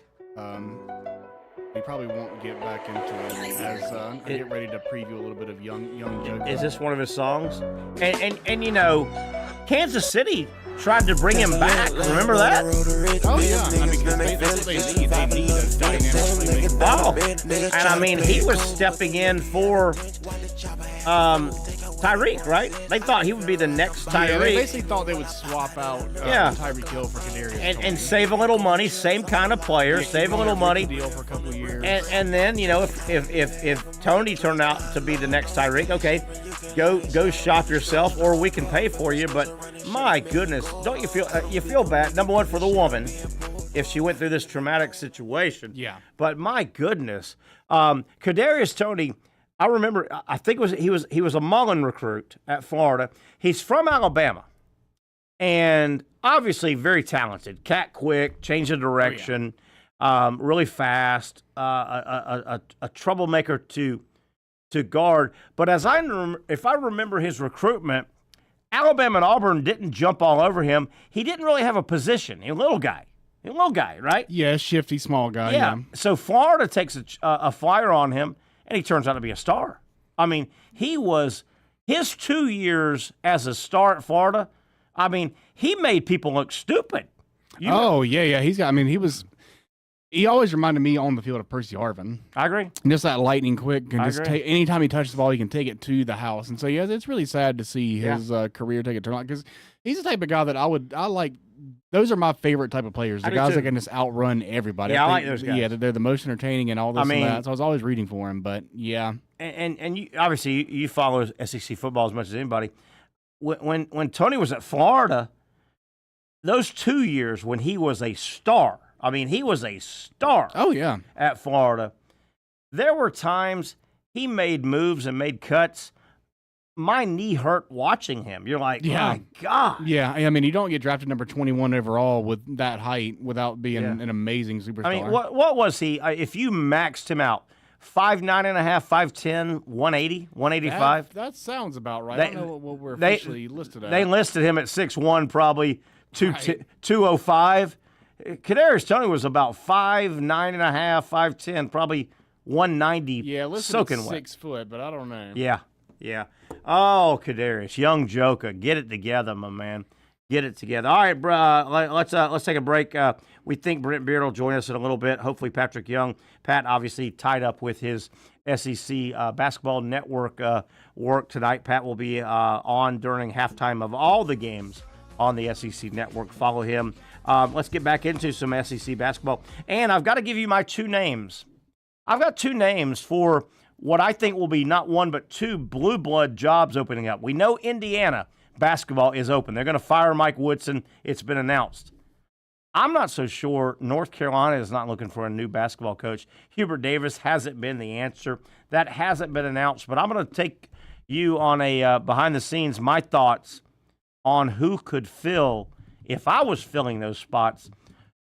He probably won't get back into it as I get ready to preview a little bit of young Joker. Is this one of his songs? And Kansas City tried to bring him back. Remember that? Oh, yeah. I mean, that's what they need. They need a dynamic. Wow. And I mean, he was stepping in for Tyreek, right? They thought he would be the next Tyreek. Yeah, they basically thought they would swap out Tyreek Hill for Kadarius and save a little money. Same kind of player, save a little money. Deal for a couple of years. And then if Tony turned out to be the next Tyreek, okay, go shop yourself, or we can pay for you. But my goodness, don't you feel bad? Number one, for the woman, if she went through this traumatic situation. Yeah. But my goodness, Kadarius Toney. I remember, I think he was a Mullen recruit at Florida. He's from Alabama, and obviously very talented. Cat quick, change of direction, really fast, a troublemaker to guard. But if I remember his recruitment, Alabama and Auburn didn't jump all over him. He didn't really have a position. He's a little guy, right? Yeah, shifty, small guy. Yeah. So Florida takes a flyer on him. And he turns out to be a star. I mean, his 2 years as a star at Florida, I mean, he made people look stupid. Yeah. He always reminded me on the field of Percy Harvin. I agree. And just that lightning quick. And anytime he touches the ball, he can take it to the house. And so, yeah, it's really sad to see his career take a turn. Because he's the type of guy that I like. Those are my favorite type of players. The guys that can just outrun everybody. Yeah, I like those guys. Yeah, they're the most entertaining and all this and that. So I was always rooting for him. But, yeah. And you, obviously, you follow SEC football as much as anybody. When Tony was at Florida, those 2 years when he was a star, I mean, he was a star. Oh, yeah. At Florida. There were times he made moves and made cuts. My knee hurt watching him. You're like, my God. Yeah, I mean, you don't get drafted number 21 overall with that height without being an amazing superstar. I mean, what was he? If you maxed him out, 5'9.5", 5'10", 180, 185? That sounds about right. I don't know what we're officially listed at. They listed him at 6'1", probably 205. Kadarius Toney was about 5'9.5", 5'10", probably 190. Yeah, listed soaking at wet. 6 foot, but I don't know. Yeah. Oh, Kadarius, young joker, get it together, my man. Get it together. All right, bro. Let's take a break. We think Brent Beaird will join us in a little bit. Hopefully, Patric Young. Pat obviously tied up with his SEC basketball network work tonight. Pat will be on during halftime of all the games on the SEC network. Follow him. Let's get back into some SEC basketball. And I've got to give you my two names. I've got two names for what I think will be not one but two blue blood jobs opening up. We know Indiana basketball is open. They're going to fire Mike Woodson. It's been announced. I'm not so sure North Carolina is not looking for a new basketball coach. Hubert Davis hasn't been the answer. That hasn't been announced. But I'm going to take you on a behind the scenes, my thoughts on who could fill, if I was filling those spots,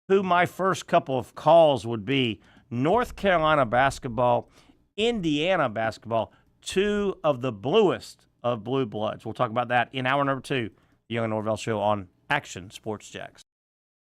who my first couple of calls would be. North Carolina basketball, Indiana basketball, two of the bluest of blue bloods. We'll talk about that in hour number 2, the Young and Norvelle Show on Action Sports Jacks.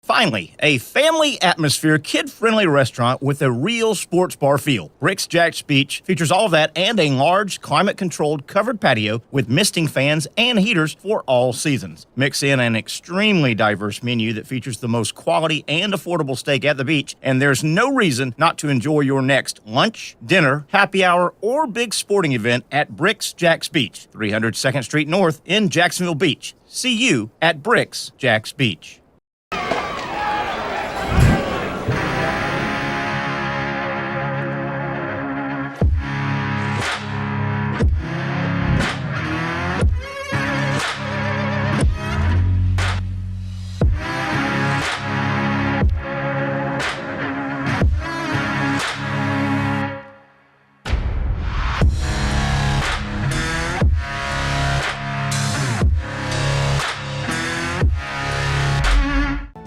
Finally, a family atmosphere, kid-friendly restaurant with a real sports bar feel. Rick's Jack's Beach features all of that and a large, climate-controlled covered patio with misting fans and heaters for all seasons. Mix in an extremely diverse menu that features the most quality and affordable steak at the beach, and there's no reason not to enjoy your next lunch, dinner, happy hour, or big sporting event at Rick's Jack's Beach, 300 2nd Street North in Jacksonville Beach. See you at Rick's Jack's Beach.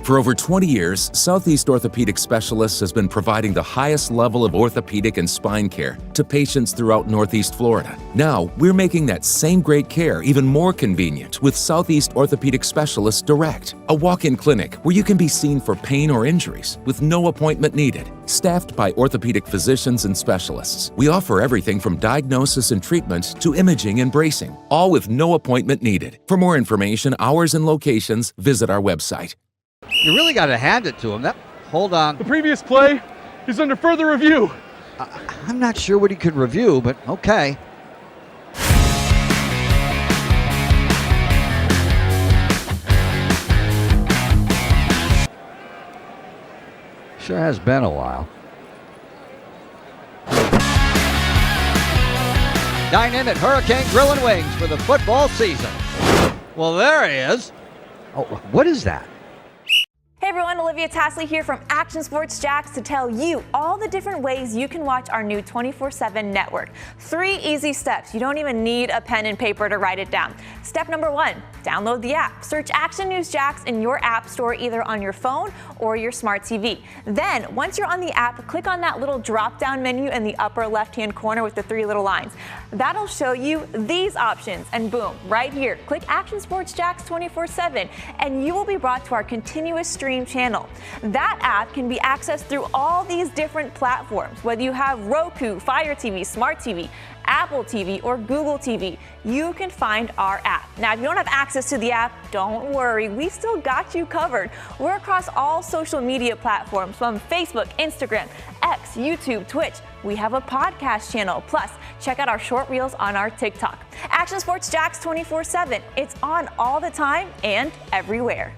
For over 20 years, Southeast Orthopedic Specialists has been providing the highest level of orthopedic and spine care to patients throughout Northeast Florida. Now, we're making that same great care even more convenient with Southeast Orthopedic Specialists Direct, a walk-in clinic where you can be seen for pain or injuries with no appointment needed. Staffed by orthopedic physicians and specialists, we offer everything from diagnosis and treatment to imaging and bracing, all with no appointment needed. For more information, hours, and locations, visit our website. You really got to hand it to him. Hold on. The previous play is under further review. I'm not sure what he could review, but okay. Sure has been a while. Dine in at Hurricane Grill and Wings for the football season. Well, there he is. Oh, what is that? Hey everyone, Olivia Tasley here from Action Sports Jacks to tell you all the different ways you can watch our new 24/7 network. 3 easy steps. You don't even need a pen and paper to write it down. Step number 1, download the app. Search Action News Jacks in your app store either on your phone or your smart TV. Then, once you're on the app, click on that little drop-down menu in the upper left-hand corner with the 3 little lines. That'll show you these options, and boom, right here, click Action Sports Jacks 24/7, and you will be brought to our continuous stream channel. That app can be accessed through all these different platforms, whether you have Roku, Fire TV, Smart TV, Apple TV, or Google TV. You can find our app. Now, if you don't have access to the app, don't worry, we still got you covered. We're across all social media platforms from Facebook, Instagram, X, YouTube, Twitch. We have a podcast channel. Plus, check out our short reels on our TikTok. Action Sports Jacks 24/7. It's on all the time and everywhere.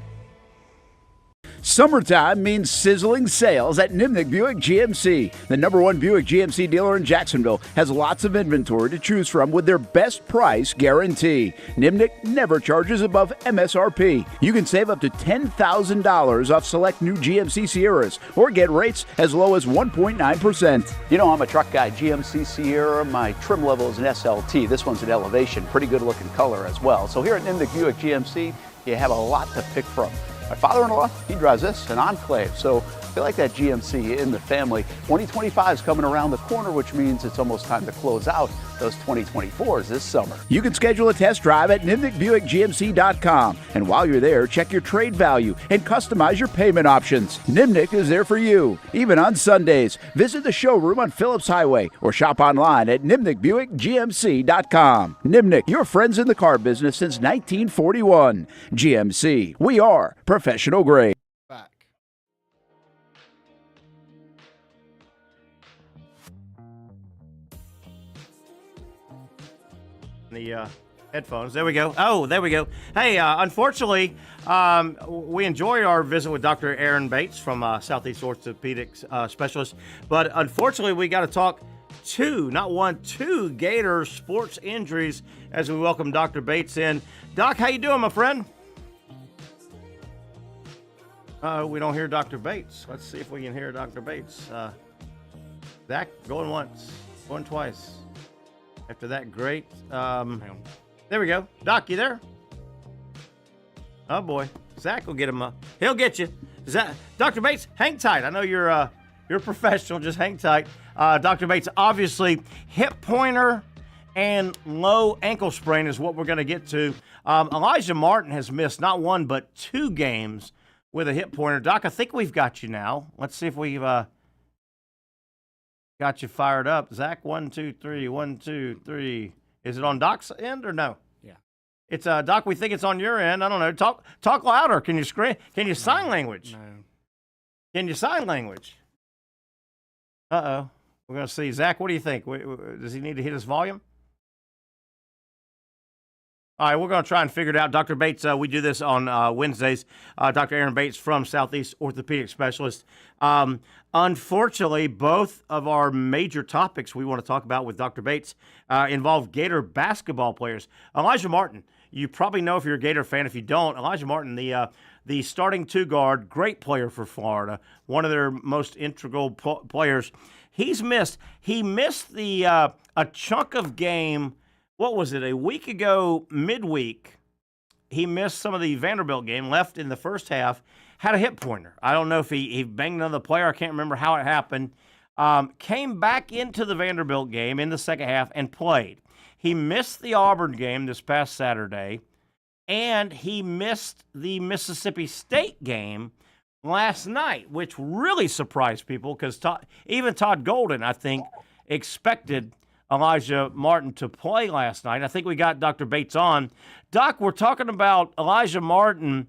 Summertime means sizzling sales at Nimnick Buick GMC. The #1 Buick GMC dealer in Jacksonville has lots of inventory to choose from with their best price guarantee. Nimnick never charges above MSRP. You can save up to $10,000 off select new GMC Sierras or get rates as low as 1.9%. You know I'm a truck guy. GMC Sierra, my trim level is an SLT. This one's an Elevation. Pretty good looking color as well. So here at Nimnick Buick GMC, you have a lot to pick from. My father-in-law, he drives this, an Enclave, so I like that GMC in the family. 2025 is coming around the corner, which means it's almost time to close out those 2024s this summer. You can schedule a test drive at NimnickBuickGMC.com. And while you're there, check your trade value and customize your payment options. Nimnick is there for you, even on Sundays. Visit the showroom on Phillips Highway or shop online at NimnickBuickGMC.com. Nimnick, your friends in the car business since 1941. GMC, we are professional grade. The headphones. There we go. Oh, there we go. Hey, unfortunately, we enjoy our visit with Dr. Aaron Bates from Southeast Orthopedics Specialist, but unfortunately, we got to talk two Gators sports injuries as we welcome Dr. Bates in. Doc, how you doing, my friend? We don't hear Dr. Bates. Let's see if we can hear Dr. Bates. Zach, going once, going twice. After that, great. There we go. Doc, you there? Oh, boy. Zach will get him up. He'll get you. Dr. Bates, hang tight. I know you're a professional. Just hang tight. Dr. Bates, obviously, hip pointer and low ankle sprain is what we're going to get to. Alijah Martin has missed not 1 but 2 games with a hip pointer. Doc, I think we've got you now. Let's see if we've got you fired up. Zach, 1, 2, 3, 1, 2, 3. Is it on Doc's end or no? Yeah. It's Doc, we think it's on your end. I don't know. Talk louder. Can you scream? Can you sign language? No. Can you sign language? Uh-oh. We're going to see. Zach, what do you think? Does he need to hit his volume? All right, we're going to try and figure it out. Dr. Bates, we do this on Wednesdays. Dr. Aaron Bates from Southeast Orthopedic Specialist. Unfortunately, both of our major topics we want to talk about with Dr. Bates involve Gator basketball players. Alijah Martin, you probably know if you're a Gator fan. If you don't, Alijah Martin, the starting 2-guard, great player for Florida, one of their most integral players. He missed a chunk of game. What was it, a week ago, midweek? He missed some of the Vanderbilt game, left in the first half, had a hip pointer. I don't know if he banged another player. I can't remember how it happened. Came back into the Vanderbilt game in the second half and played. He missed the Auburn game this past Saturday, and he missed the Mississippi State game last night, which really surprised people because even Todd Golden, I think, expected Alijah Martin to play last night. I think we got Dr. Bates on. Doc, we're talking about Alijah Martin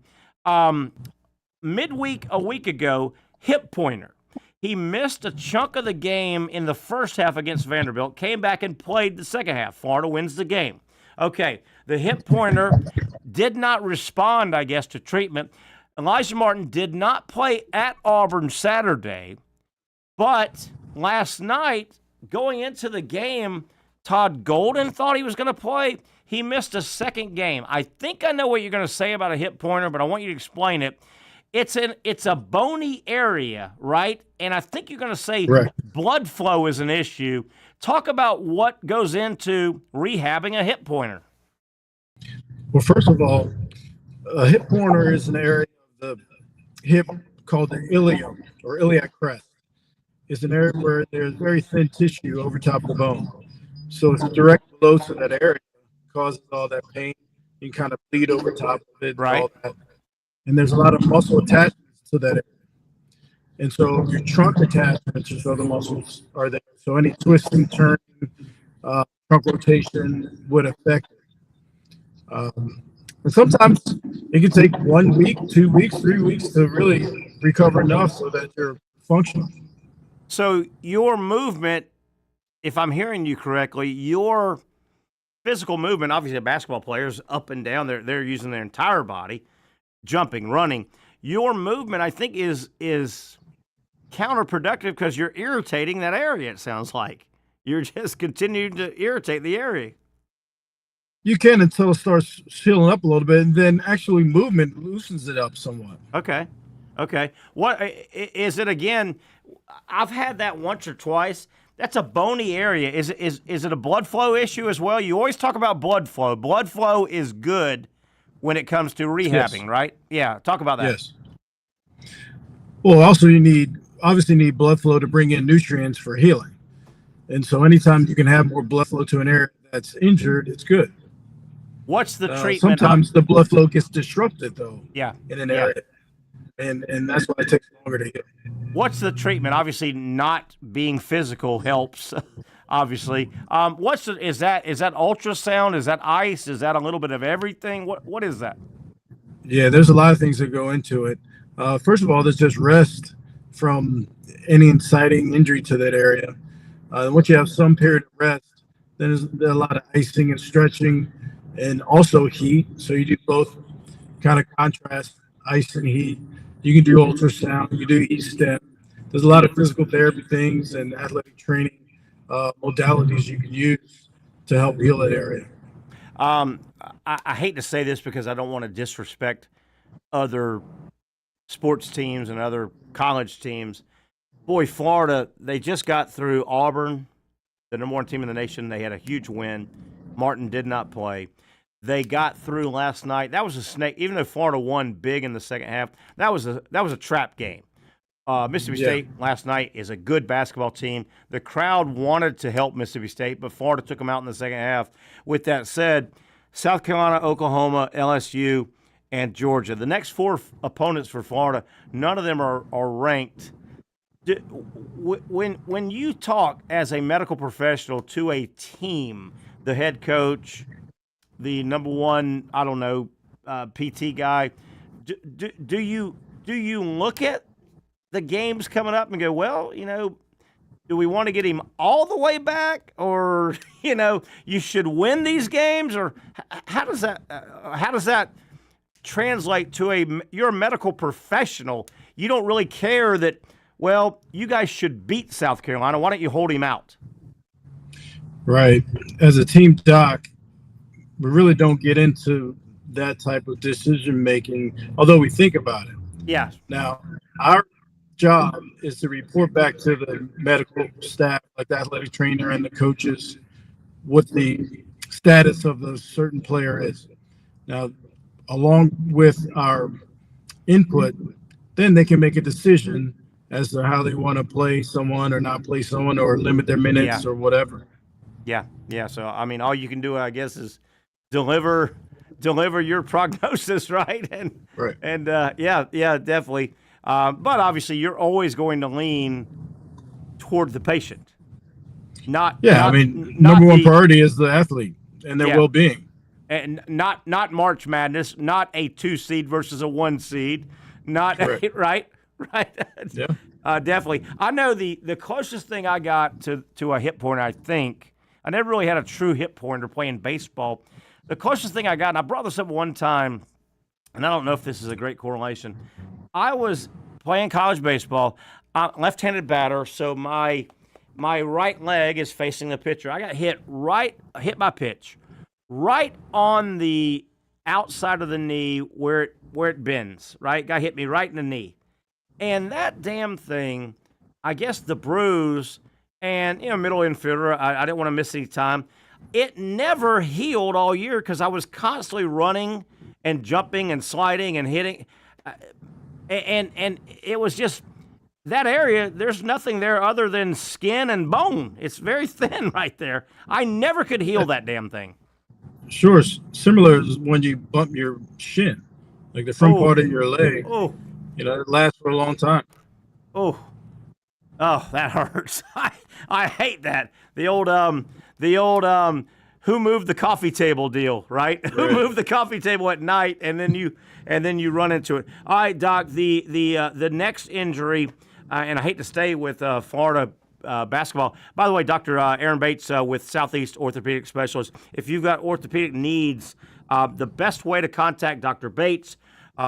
midweek a week ago, hip pointer. He missed a chunk of the game in the first half against Vanderbilt, came back and played the second half. Florida wins the game. Okay, the hip pointer did not respond, I guess, to treatment. Alijah Martin did not play at Auburn Saturday, but last night, going into the game, Todd Golden thought he was going to play. He missed a second game. I think I know what you're going to say about a hip pointer, but I want you to explain it. It's a bony area, right? And I think you're going to say blood flow is an issue. Talk about what goes into rehabbing a hip pointer. Well, first of all, a hip pointer is an area of the hip called the ilium or iliac crest. It's an area where there's very thin tissue over top of the bone. So it's direct blow to that area causes all that pain. You can kind of bleed over top of it and all that. And there's a lot of muscle attachments to that area. And so your trunk attachments or other muscles are there. So any twisting, turning, trunk rotation would affect it. And sometimes it can take 1 week, 2 weeks, 3 weeks to really recover enough so that you're functional. So your movement, if I'm hearing you correctly, your physical movement, obviously a basketball player is up and down. They're using their entire body, jumping, running. Your movement, I think, is counterproductive because you're irritating that area, it sounds like. You're just continuing to irritate the area. You can until it starts sealing up a little bit, and then actually movement loosens it up somewhat. Okay. What is it again? I've had that once or twice. That's a bony area. Is it a blood flow issue as well? You always talk about blood flow. Blood flow is good when it comes to rehabbing, right? Yeah, talk about that. Yes. Well, also you obviously need blood flow to bring in nutrients for healing. And so anytime you can have more blood flow to an area that's injured, it's good. What's the treatment? Sometimes the blood flow gets disrupted, though, in an area. And that's why it takes longer to heal. What's the treatment? Obviously, not being physical helps, obviously. Is that ultrasound? Is that ice? Is that a little bit of everything? What is that? Yeah, there's a lot of things that go into it. First of all, there's just rest from any inciting injury to that area. Once you have some period of rest, then there's a lot of icing and stretching and also heat. So you do both kind of contrast, ice and heat. You can do ultrasound, you do E-step. There's a lot of physical therapy things and athletic training modalities you can use to help heal that area. I hate to say this because I don't want to disrespect other sports teams and other college teams. Boy, Florida, they just got through Auburn, the number one team in the nation. They had a huge win. Martin did not play. They got through last night. That was a snake. Even though Florida won big in the second half, that was a trap game. Mississippi State last night is a good basketball team. The crowd wanted to help Mississippi State, but Florida took them out in the second half. With that said, South Carolina, Oklahoma, LSU, and Georgia. The next four opponents for Florida, none of them are ranked. When you talk as a medical professional to a team, the head coach, the number one, PT guy, do you look at the games coming up and go, well, do we want to get him all the way back, or you should win these games, or how does that translate to you're a medical professional? You don't really care that, well, you guys should beat South Carolina. Why don't you hold him out? Right. As a team doc, we really don't get into that type of decision making, although we think about it. Yeah. Now, our job is to report back to the medical staff, like the athletic trainer and the coaches, what the status of the certain player is. Now, along with our input, then they can make a decision as to how they want to play someone or not play someone or limit their minutes or whatever. Yeah. So, all you can do, I guess, is deliver your prognosis, right? And definitely. But obviously, you're always going to lean toward the patient. Number one priority is the athlete and their well-being. And not March Madness, not a 2 seed versus a 1 seed, right? Yeah. Definitely. I know the closest thing I got to a hip pointer, I think, I never really had a true hip pointer playing baseball. The closest thing I got, and I brought this up one time and I don't know if this is a great correlation. I was playing college baseball, left-handed batter, so my right leg is facing the pitcher. I got hit by pitch, right on the outside of the knee where it bends, right? Guy hit me right in the knee. And that damn thing, I guess the bruise and, middle infielder, I didn't want to miss any time. It never healed all year because I was constantly running and jumping and sliding and hitting. And it was just that area, there's nothing there other than skin and bone. It's very thin right there. I never could heal that damn thing. Sure. Similar is when you bump your shin, like the front part of your leg. Oh. It lasts for a long time. Oh, that hurts. I hate that. The old who moved the coffee table deal, right? Who moved the coffee table at night, and then you run into it. All right, Doc. The next injury, and I hate to stay with Florida basketball. By the way, Dr. Aaron Bates with Southeast Orthopedic Specialist. If you've got orthopedic needs, the best way to contact Dr. Bates,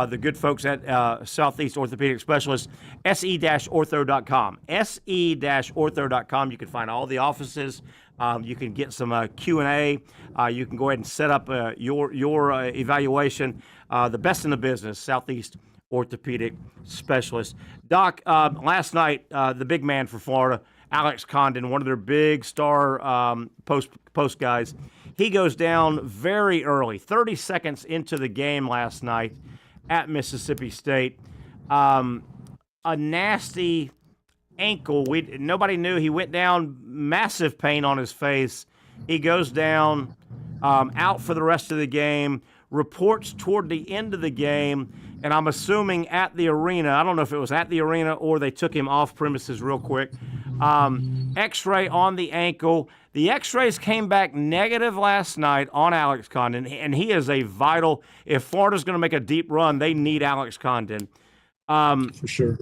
the good folks at Southeast Orthopedic Specialist, se-ortho.com. se-ortho.com. You can find all the offices. You can get some Q&A. You can go ahead and set up your evaluation. The best in the business, Southeast Orthopedic Specialist. Doc, last night, the big man for Florida, Alex Condon, one of their big star post guys, he goes down very early, 30 seconds into the game last night at Mississippi State. A nasty ankle. Nobody knew. He went down, massive pain on his face. He goes down, out for the rest of the game. Reports toward the end of the game, and I'm assuming at the arena. I don't know if it was at the arena or they took him off premises real quick. X-ray on the ankle. The X-rays came back negative last night on Alex Condon, and he is a vital. If Florida's going to make a deep run, they need Alex Condon. For sure.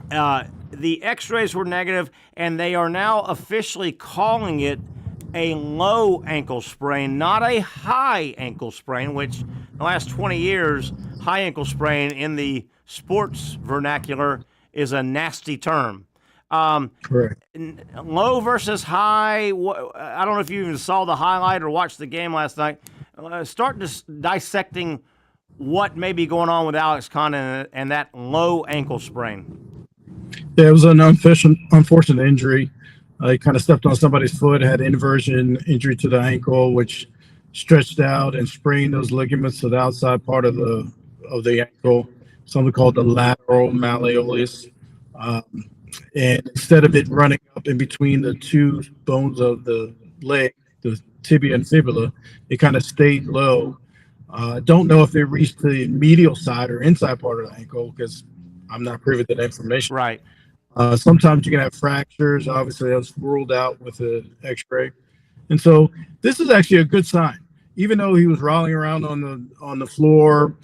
The X-rays were negative, and they are now officially calling it a low ankle sprain, not a high ankle sprain, which in the last 20 years, high ankle sprain in the sports vernacular is a nasty term. Correct. Low versus high, I don't know if you even saw the highlight or watched the game last night. Start dissecting what may be going on with Alex Condon and that low ankle sprain. Yeah, it was an unfortunate injury. He kind of stepped on somebody's foot, had inversion injury to the ankle, which stretched out and sprained those ligaments to the outside part of the ankle, something called the lateral malleolus. And instead of it running up in between the two bones of the leg, the tibia and fibula, it kind of stayed low. Don't know if it reached the medial side or inside part of the ankle because I'm not privy to that information. Right. Sometimes you can have fractures. Obviously, that was ruled out with an X-ray. And so this is actually a good sign. Even though he was rolling around on the floor,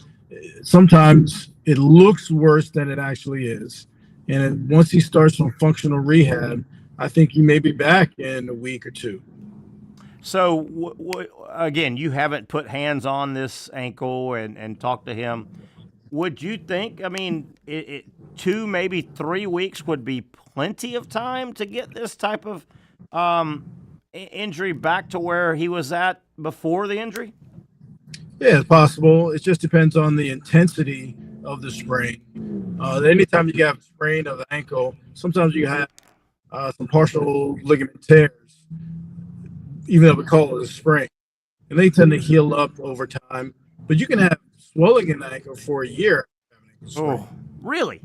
sometimes it looks worse than it actually is. And once he starts some functional rehab, I think he may be back in a week or two. So, again, you haven't put hands on this ankle and talked to him. Would you think, 2, maybe 3 weeks would be plenty of time to get this type of injury back to where he was at before the injury? Yeah, it's possible. It just depends on the intensity of the sprain. Anytime you have a sprain of the ankle, sometimes you have some partial ligament tears, even though we call it a sprain. And they tend to heal up over time. But you can have swelling in the ankle for a year. Oh, really?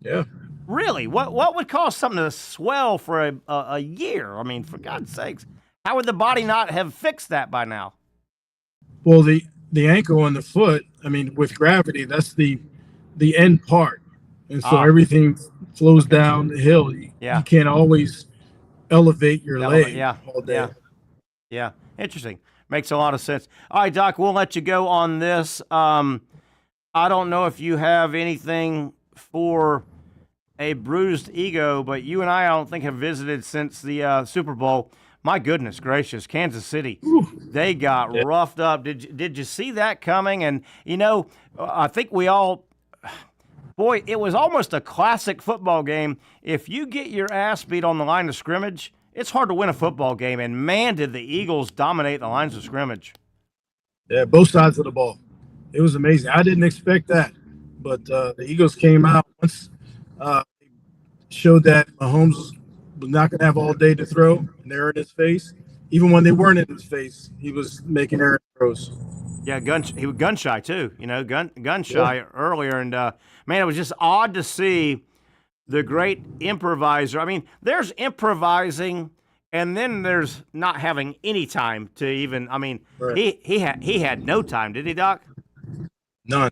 Yeah. Really? What would cause something to swell for a year? For God's sakes. How would the body not have fixed that by now? Well, the ankle and the foot, with gravity, that's the end part. And so everything flows down the hill. You can't always elevate your leg all day. Yeah. Interesting. Makes a lot of sense. All right, Doc, we'll let you go on this. I don't know if you have anything for a bruised ego, but you and I don't think have visited since the Super Bowl. my goodness gracious, Kansas City, they got roughed up. Did you see that coming? And, I think we all – boy, it was almost a classic football game. If you get your ass beat on the line of scrimmage, it's hard to win a football game. And, man, did the Eagles dominate the lines of scrimmage. Yeah, both sides of the ball. It was amazing. I didn't expect that. But the Eagles came out once, showed that Mahomes was not going to have all day to throw, and they're in his face. Even when they weren't in his face, he was making errant throws. Yeah, he was gun shy too. Gun shy earlier, and man, it was just odd to see the great improviser. I mean, there's improvising, and then there's not having any time to even. I mean, he had no time, did he, Doc? None.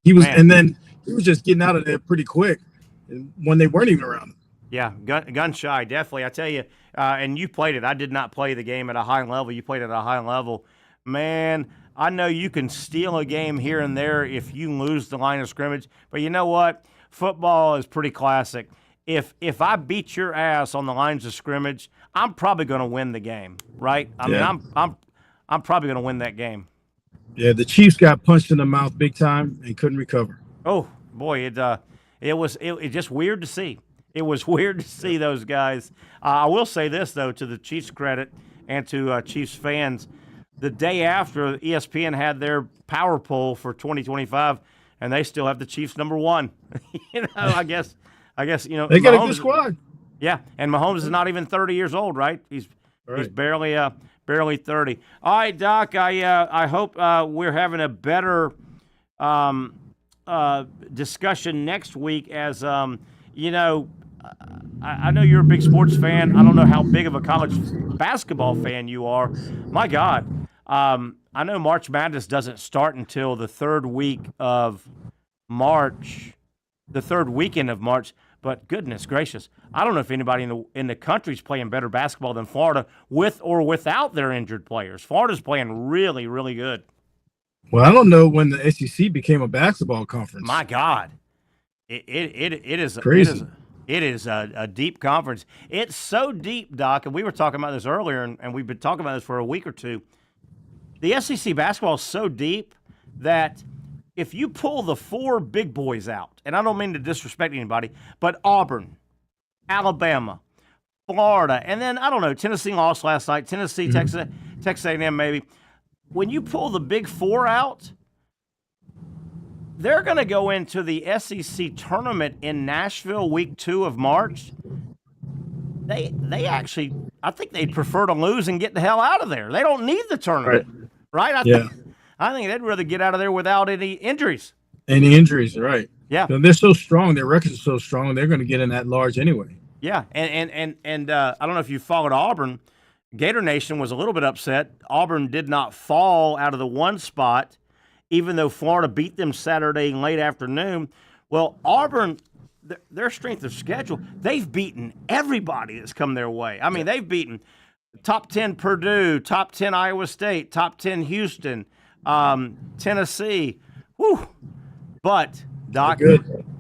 He was, and then he was just getting out of there pretty quick when they weren't even around him. Yeah, gun shy, definitely. I tell you, and you played it. I did not play the game at a high level. You played it at a high level. Man, I know you can steal a game here and there if you lose the line of scrimmage, but you know what? Football is pretty classic. If I beat your ass on the lines of scrimmage, I'm probably going to win the game, right? I mean, I'm probably going to win that game. Yeah, the Chiefs got punched in the mouth big time and couldn't recover. Oh boy, it was just weird to see. It was weird to see those guys. I will say this, though, to the Chiefs' credit and to Chiefs fans, the day after ESPN had their power poll for 2025, and they still have the Chiefs number one. I guess they Mahomes, got a good squad. Yeah, and Mahomes is not even 30 years old, right? He's barely 30. All right, Doc. I hope we're having a better discussion next week. As I know you're a big sports fan. I don't know how big of a college basketball fan you are. My God, I know March Madness doesn't start until the third week of March, the third weekend of March. But goodness gracious, I don't know if anybody in the country is playing better basketball than Florida, with or without their injured players. Florida's playing really, really good. Well, I don't know when the SEC became a basketball conference. My God, it is crazy. It is a deep conference. It's so deep, Doc, and we were talking about this earlier, and we've been talking about this for a week or two. The SEC basketball is so deep that if you pull the four big boys out, and I don't mean to disrespect anybody, but Auburn, Alabama, Florida, and then, I don't know, Tennessee lost last night, Tennessee, Texas A&M maybe. When you pull the big four out, they're going to go into the SEC tournament in Nashville week 2 of March. They actually, I think they'd prefer to lose and get the hell out of there. They don't need the tournament, right? I think they'd rather get out of there without any injuries. Any injuries, right? Yeah. They're so strong. Their records are so strong. They're going to get in that large anyway. Yeah, and I don't know if you followed Auburn. Gator Nation was a little bit upset. Auburn did not fall out of the 1 spot, even though Florida beat them Saturday late afternoon. Well, Auburn, their strength of schedule, they've beaten everybody that's come their way. I mean, they've beaten top 10 Purdue, top 10 Iowa State, top 10 Houston, Tennessee. Whew. But, Doc,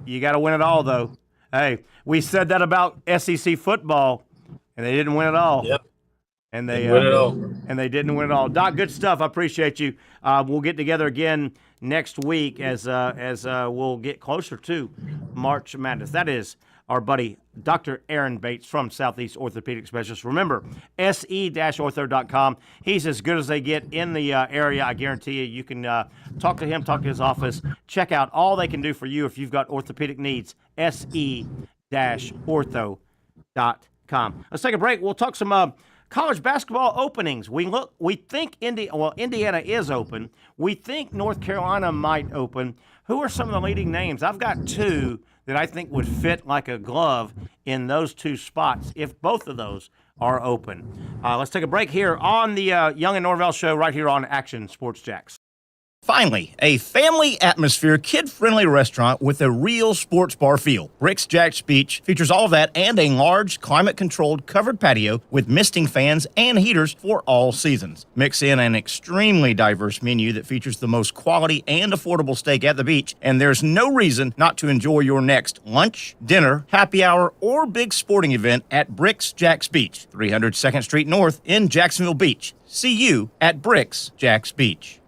you got to win it all, though. Hey, we said that about SEC football, and they didn't win it all. Yep. And they didn't win it all. Doc, good stuff. I appreciate you. We'll get together again next week as we'll get closer to March Madness. That is our buddy Dr. Aaron Bates from Southeast Orthopedic Specialists. Remember, se-ortho.com. He's as good as they get in the area. I guarantee you, you can talk to him, talk to his office, check out all they can do for you if you've got orthopedic needs. se-ortho.com. Let's take a break. We'll talk some college basketball openings. We think Indiana is open. We think North Carolina might open. Who are some of the leading names? I've got 2 that I think would fit like a glove in those 2 spots if both of those are open. Let's take a break here on the Young and Norvelle show right here on Action Sports Jacks. Finally, a family atmosphere, kid-friendly restaurant with a real sports bar feel. Bricks Jack's Beach features all of that and a large, climate-controlled covered patio with misting fans and heaters for all seasons. Mix in an extremely diverse menu that features the most quality and affordable steak at the beach, and there's no reason not to enjoy your next lunch, dinner, happy hour, or big sporting event at Bricks Jack's Beach, 300 2nd Street North in Jacksonville Beach. See you at Bricks Jack's Beach.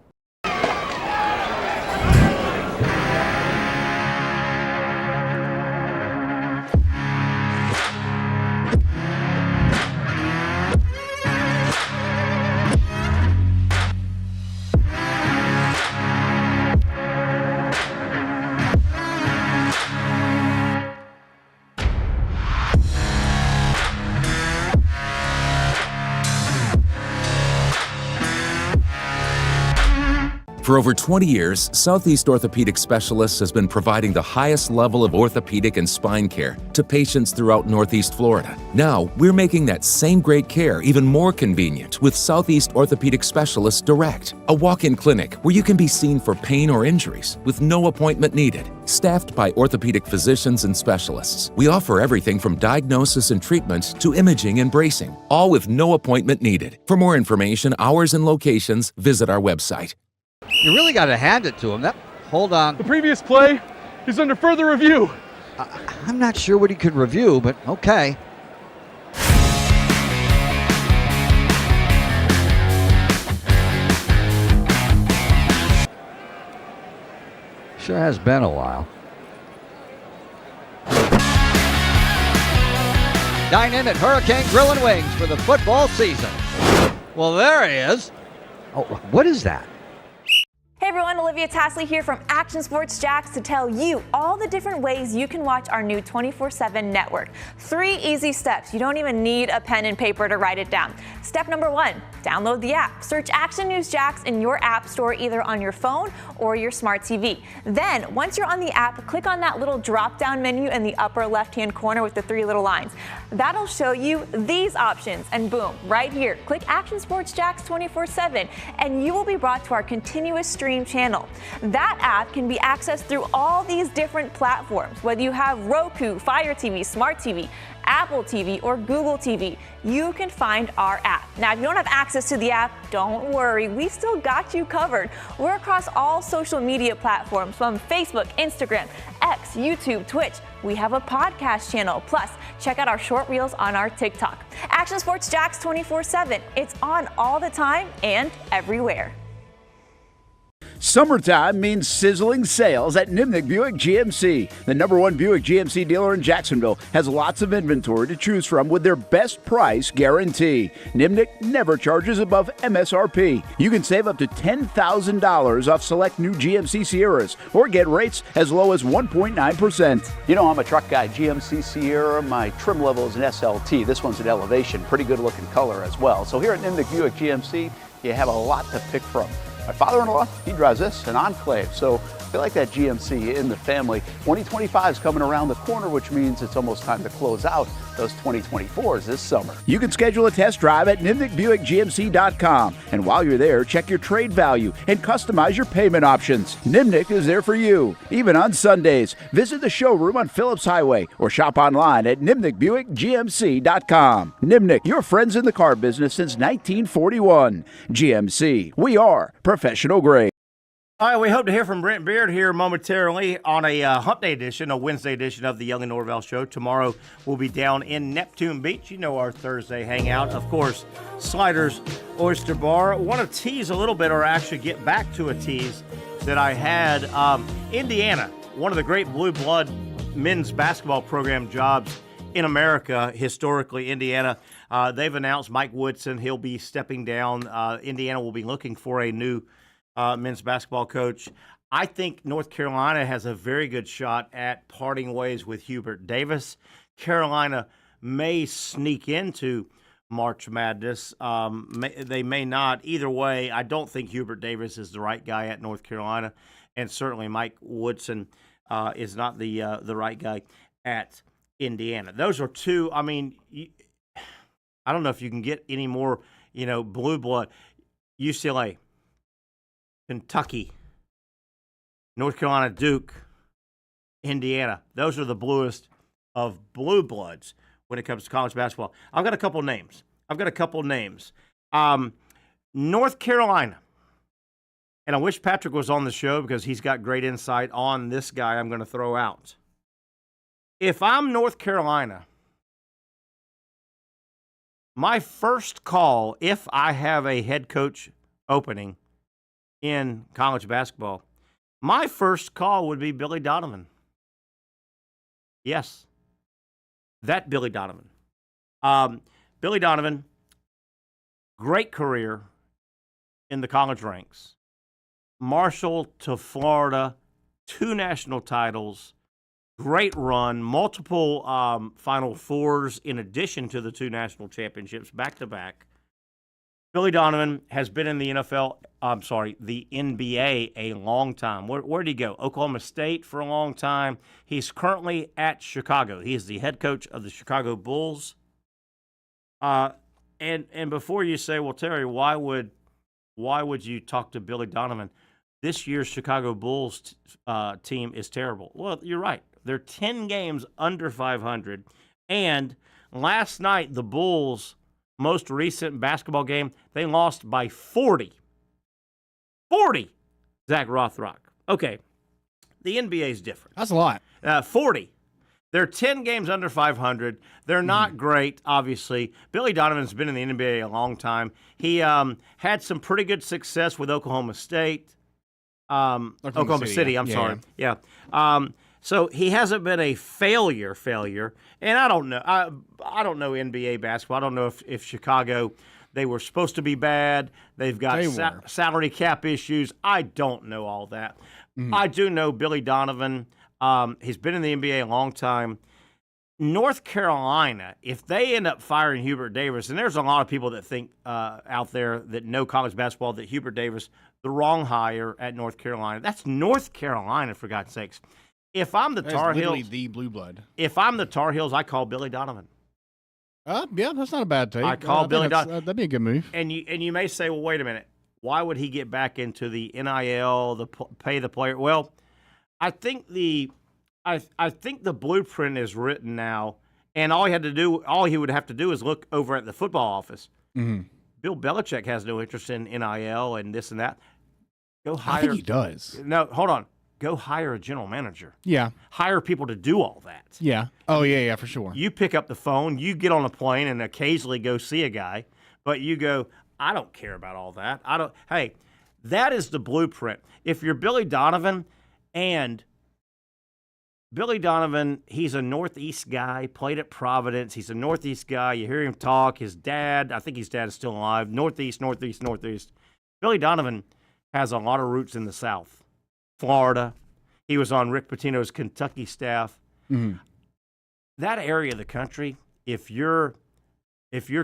For over 20 years, Southeast Orthopedic Specialists has been providing the highest level of orthopedic and spine care to patients throughout Northeast Florida. Now, we're making that same great care even more convenient with Southeast Orthopedic Specialists Direct, a walk-in clinic where you can be seen for pain or injuries with no appointment needed. Staffed by orthopedic physicians and specialists, we offer everything from diagnosis and treatment to imaging and bracing, all with no appointment needed. For more information, hours, and locations, visit our website. You really got to hand it to him. Hold on. The previous play is under further review. I'm not sure what he could review, but okay. Sure has been a while. Dine in at Hurricane Grill and Wings for the football season. Well, there he is. Oh, what is that? Hey everyone, Olivia Tasley here from Action Sports Jacks to tell you all the different ways you can watch our new 24/7 network. 3 easy steps. You don't even need a pen and paper to write it down. Step number 1, download the app. Search Action News Jacks in your app store either on your phone or your smart TV. Then, once you're on the app, click on that little drop-down menu in the upper left-hand corner with the 3 little lines. That'll show you these options, and boom, right here, click Action Sports Jacks 24/7, and you will be brought to our continuous stream channel. That app can be accessed through all these different platforms. Whether you have Roku, Fire TV, Smart TV, Apple TV, or Google TV, you can find our app. Now, if you don't have access to the app, don't worry, we still got you covered. We're across all social media platforms from Facebook, Instagram, X, YouTube, Twitch. We have a podcast channel. Plus, check out our short reels on our TikTok. Action Sports Jacks 24/7. It's on all the time and everywhere. Summertime means sizzling sales at Nimnick Buick GMC. The #1 Buick GMC dealer in Jacksonville has lots of inventory to choose from with their best price guarantee. Nimnick never charges above MSRP. You can save up to $10,000 off select new GMC Sierras or get rates as low as 1.9%. You know, I'm a truck guy. GMC Sierra, my trim level is an SLT. This one's an Elevation. Pretty good looking color as well. So here at Nimnick Buick GMC, you have a lot to pick from. My father-in-law, he drives this, an Enclave, so I feel like that GMC in the family. 2025 is coming around the corner, which means it's almost time to close out those 2024s this summer. You can schedule a test drive at NimnickBuickGMC.com, and while you're there, check your trade value and customize your payment options. Nimnick is there for you, even on Sundays. Visit the showroom on Phillips Highway or shop online at NimnickBuickGMC.com. Nimnick, your friends in the car business since 1941. GMC, we are professional grade. All right, we hope to hear from Brent Beaird here momentarily on a Hump Day edition, a Wednesday edition of the Young and Norvelle Show. Tomorrow we'll be down in Neptune Beach. You know our Thursday hangout. Of course, Sliders Oyster Bar. I want to tease a little bit, or actually get back to a tease that I had. Indiana, one of the great blue blood men's basketball program jobs in America, historically, Indiana. They've announced Mike Woodson. He'll be stepping down. Indiana will be looking for a new men's basketball coach. I think North Carolina has a very good shot at parting ways with Hubert Davis. Carolina may sneak into March Madness. They may not. Either way, I don't think Hubert Davis is the right guy at North Carolina, and certainly Mike Woodson is not the right guy at Indiana. Those are two. I mean, I don't know if you can get any more, blue blood. UCLA, Kentucky, North Carolina, Duke, Indiana. Those are the bluest of blue bloods when it comes to college basketball. I've got a couple names. North Carolina. And I wish Patrick was on the show because he's got great insight on this guy I'm going to throw out. If I'm North Carolina, my first call, if I have a head coach opening in college basketball, my first call would be Billy Donovan. Yes, that Billy Donovan. Billy Donovan, great career in the college ranks. Marshall to Florida, 2 national titles, great run, multiple Final Fours in addition to the 2 national championships back-to-back. Billy Donovan has been in the the NBA a long time. Where did he go? Oklahoma State for a long time. He's currently at Chicago. He is the head coach of the Chicago Bulls. And before you say, well, Terry, why would you talk to Billy Donovan? This year's Chicago Bulls team is terrible. Well, you're right. They're 10 games under 500. And last night, the Bulls' most recent basketball game, they lost by 40. 40, Zach Rothrock. Okay, the NBA is different. That's a lot. 40. They're 10 games under 500. They're not great, obviously. Billy Donovan's been in the NBA a long time. He had some pretty good success with Oklahoma State. Oklahoma City, I'm sorry. Yeah. So he hasn't been a failure. And I don't know. I don't know NBA basketball. I don't know if Chicago, they were supposed to be bad. They've got salary cap issues. I don't know all that. I do know Billy Donovan. He's been in the NBA a long time. North Carolina, if they end up firing Hubert Davis, and there's a lot of people that think out there that know college basketball that Hubert Davis, the wrong hire at North Carolina. That's North Carolina, for God's sakes. If I'm the Tar Heels, the blue blood. If I'm the Tar Heels, I call Billy Donovan. Yeah, that's not a bad take. I call Billy Donovan. That'd be a good move. And you may say, well, wait a minute. Why would he get back into the NIL, the pay the player? Well, I think the blueprint is written now, and all he would have to do is look over at the football office. Mm-hmm. Bill Belichick has no interest in NIL and this and that. Go hire. I think he does. No, hold on. Go hire a general manager. Yeah. Hire people to do all that. Yeah. Oh, yeah, for sure. You pick up the phone, you get on a plane and occasionally go see a guy, but you go, I don't care about all that. Hey, that is the blueprint. If you're Billy Donovan, and Billy Donovan, he's a Northeast guy, played at Providence. He's a Northeast guy. You hear him talk. His dad, I think his dad is still alive. Northeast. Billy Donovan has a lot of roots in the South. Florida. He was on Rick Pitino's Kentucky staff. Mm-hmm. That area of the country, if your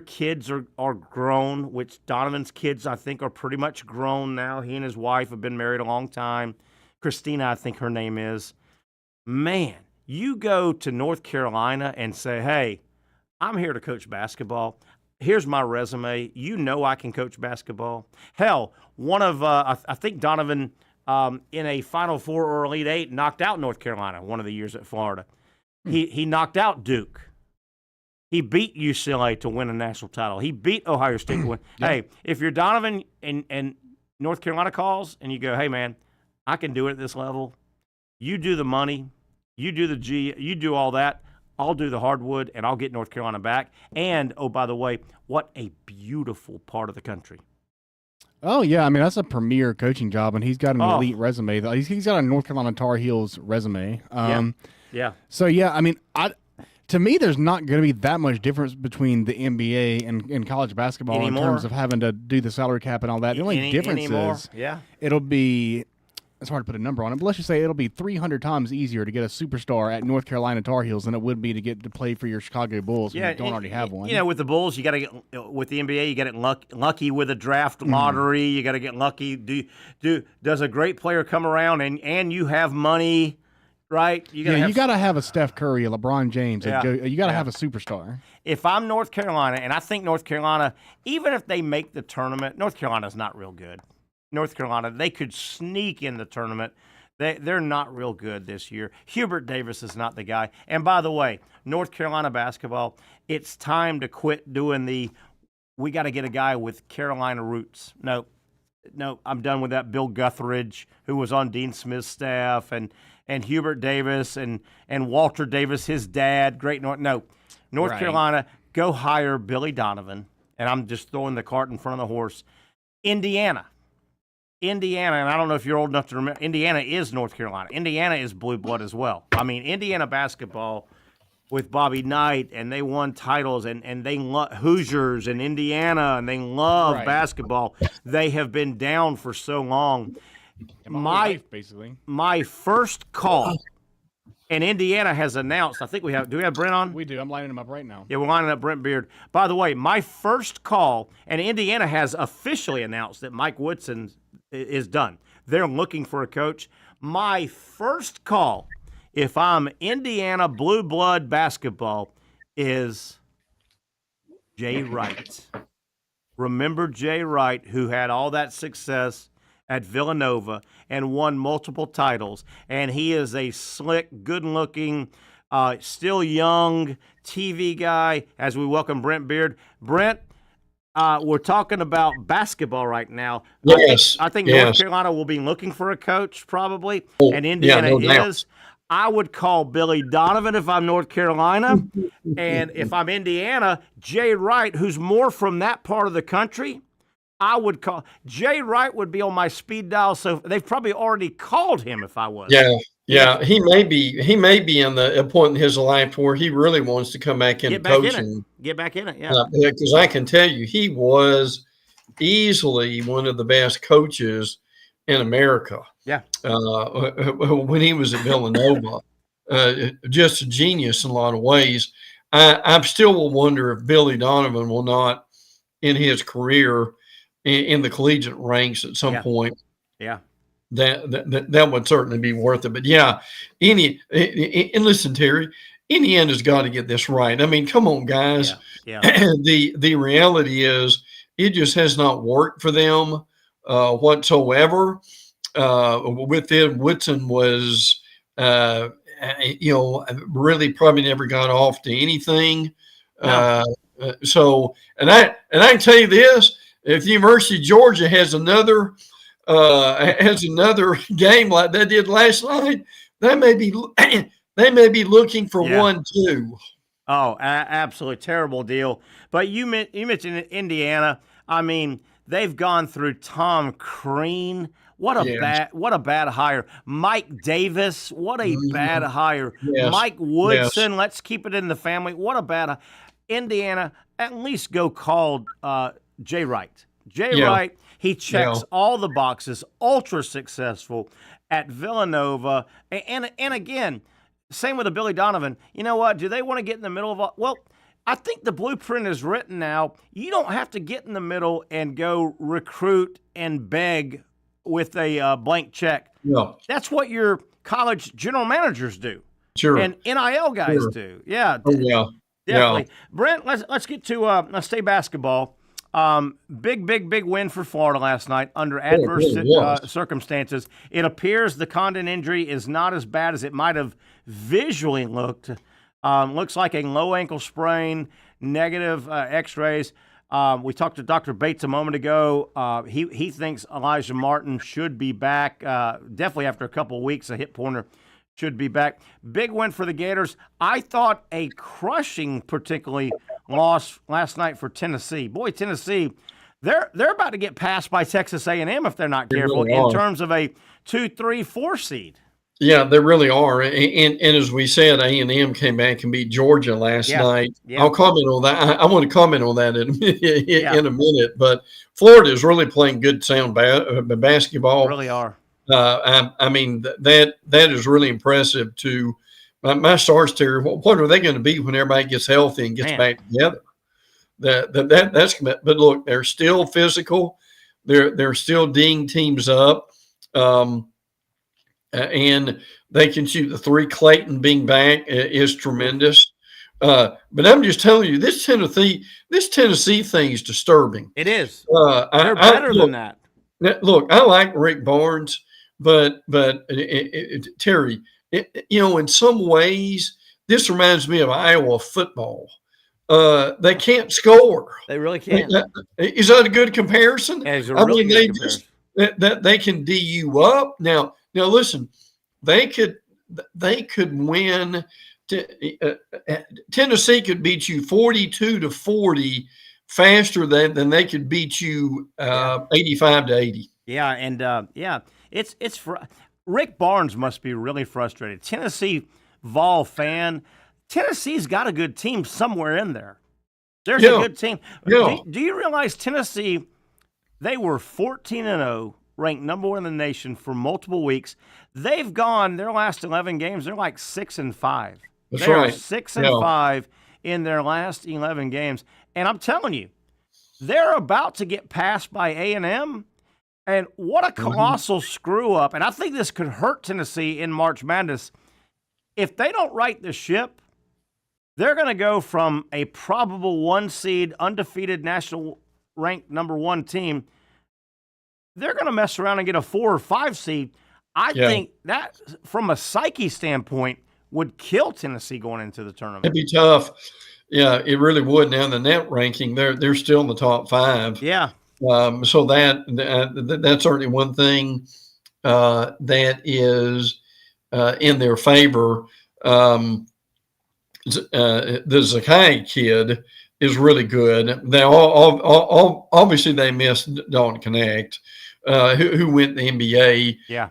kids are grown, which Donovan's kids, I think, are pretty much grown now. He and his wife have been married a long time. Christina, I think her name is. Man, you go to North Carolina and say, hey, I'm here to coach basketball. Here's my resume. You know I can coach basketball. Hell, I think Donovan in a Final Four or Elite Eight knocked out North Carolina one of the years at Florida. He knocked out Duke. He beat UCLA to win a national title. He beat Ohio State to win. Yeah. Hey, if you're Donovan and North Carolina calls and you go, hey, man, I can do it at this level. You do the money. You do the you do all that. I'll do the hardwood, and I'll get North Carolina back. And, oh, by the way, what a beautiful part of the country. Oh, yeah. I mean, that's a premier coaching job, and he's got an elite resume. He's got a North Carolina Tar Heels resume. Yeah. So, yeah, I mean, to me, there's not going to be that much difference between the NBA and college basketball anymore. In terms of having to do the salary cap and all that. The only difference is it'll be – it's hard to put a number on it, but let's just say it'll be 300 times easier to get a superstar at North Carolina Tar Heels than it would be to get to play for your Chicago Bulls when you don't already have one. You know, with the Bulls, you got to get with the NBA, you got to get lucky with a draft lottery. You got to get lucky. Does a great player come around and you have money, right? You got to have a Steph Curry, a LeBron James. You got to have a superstar. If I'm North Carolina, and I think North Carolina, even if they make the tournament, North Carolina's not real good. North Carolina, they could sneak in the tournament. They're not real good this year. Hubert Davis is not the guy. And by the way, North Carolina basketball, it's time to quit doing we got to get a guy with Carolina roots. No, I'm done with that. Bill Guthridge, who was on Dean Smith's staff, and Hubert Davis and Walter Davis, his dad, North Right. Carolina, go hire Billy Donovan. And I'm just throwing the cart in front of the horse. Indiana, and I don't know if you're old enough to remember, Indiana is North Carolina. Indiana is blue blood as well. I mean, Indiana basketball with Bobby Knight, and they won titles, and they love Hoosiers and Indiana, and they love basketball. They have been down for so long. Basically. My first call, and Indiana has announced, I think do we have Brent on? We do. I'm lining him up right now. Yeah, we're lining up Brent Beaird. By the way, my first call, and Indiana has officially announced that Mike Woodson is done. They're looking for a coach. My first call, if I'm Indiana blue blood basketball, is Jay Wright. Remember Jay Wright, who had all that success at Villanova and won multiple titles. And he is a slick, good-looking, still young TV guy as we welcome Brent Beaird. Brent, we're talking about basketball right now. Yes. I think yes. North Carolina will be looking for a coach probably, Oh, and Indiana no doubt. is. I would call Billy Donovan if I'm North Carolina. And if I'm Indiana, Jay Wright, who's more from that part of the country, I would call. Jay Wright would be on my speed dial, so they've probably already called him if I was. Yeah. He may be in the point in his life where he really wants to come back into coaching. Get back in it, yeah. Because I can tell you, he was easily one of the best coaches in America. Yeah. When he was at Villanova, just a genius in a lot of ways. I still will wonder if Billy Donovan will not, in his career, in the collegiate ranks at some point. Yeah. That would certainly be worth it. But yeah, and listen, Terry, Indiana's got to get this right. I mean, come on, guys. Yeah. The reality is it just has not worked for them whatsoever. With them, Woodson was, really probably never got off to anything. No. And I can tell you this: if the University of Georgia has another game like they did last night, they may be looking for 1-2. Oh, absolutely terrible deal. But you mentioned Indiana. I mean, they've gone through Tom Crean. What a bad hire. Mike Davis, what a bad hire. Yes. Mike Woodson, let's keep it in the family. What a bad Indiana, at least go call Jay Wright. Wright, he checks all the boxes, ultra successful at Villanova. And again, same with the Billy Donovan. You know what? Do they want to get in the middle of well, I think the blueprint is written now. You don't have to get in the middle and go recruit and beg with a blank check. No. That's what your college general managers do. Sure. And NIL guys do. Yeah. Oh, yeah. Definitely. Yeah. Brent, let's get to let's stay basketball. Big win for Florida last night under adverse circumstances. It appears the Condon injury is not as bad as it might have visually looked. Looks like a low ankle sprain, negative x-rays. We talked to Dr. Bates a moment ago. He thinks Alijah Martin should be back, definitely after a couple of weeks. A hip pointer should be back. Big win for the Gators. I thought a crushing, particularly, loss last night for Tennessee. Boy, Tennessee, they're about to get passed by Texas A&M if they're not careful in terms of a 2, 3, 4 seed. Yeah, they really are. And as we said, A&M came back and beat Georgia last night. Yeah. I'll comment on that. I want to comment on that in a minute. But Florida is really playing good sound basketball. Really are. I mean, that is really impressive to my stars, Terry. What are they going to be when everybody gets healthy and gets back together? That's but look, they're still physical. They're still ding teams up. And they can shoot the three. Clayton being back is tremendous. But I'm just telling you, this Tennessee thing is disturbing. It is. They're better than that. Look, I like Rick Barnes. but Terry, in some ways, this reminds me of Iowa football. They can't score. They really can't. Is that a good comparison? Yeah, it's a really good comparison. They can D you up. Now listen, they could win. Tennessee could beat you 42-40 faster than they could beat you 85-80. Yeah, and it's Rick Barnes must be really frustrated. Tennessee Vol fan. Tennessee's got a good team somewhere in there. There's a good team. Yeah. Do you realize Tennessee, they were 14-0, ranked number 1 in the nation for multiple weeks. They've gone their last 11 games, they're like 6-5. That's They're right. 6-5 in their last 11 games. And I'm telling you, they're about to get passed by A&M. And what a colossal screw up. And I think this could hurt Tennessee in March Madness. If they don't right the ship, they're going to go from a probable 1 seed, undefeated, national ranked number 1 team. They're going to mess around and get a 4 or 5 seed. I think that, from a psyche standpoint, would kill Tennessee going into the tournament. It'd be tough. Yeah, it really would. Now in the net ranking, they're still in the top 5. Yeah. So that's certainly one thing that is in their favor. The Zakai kid is really good. They all obviously they missed Dalton Connect, who went to the NBA. Yeah,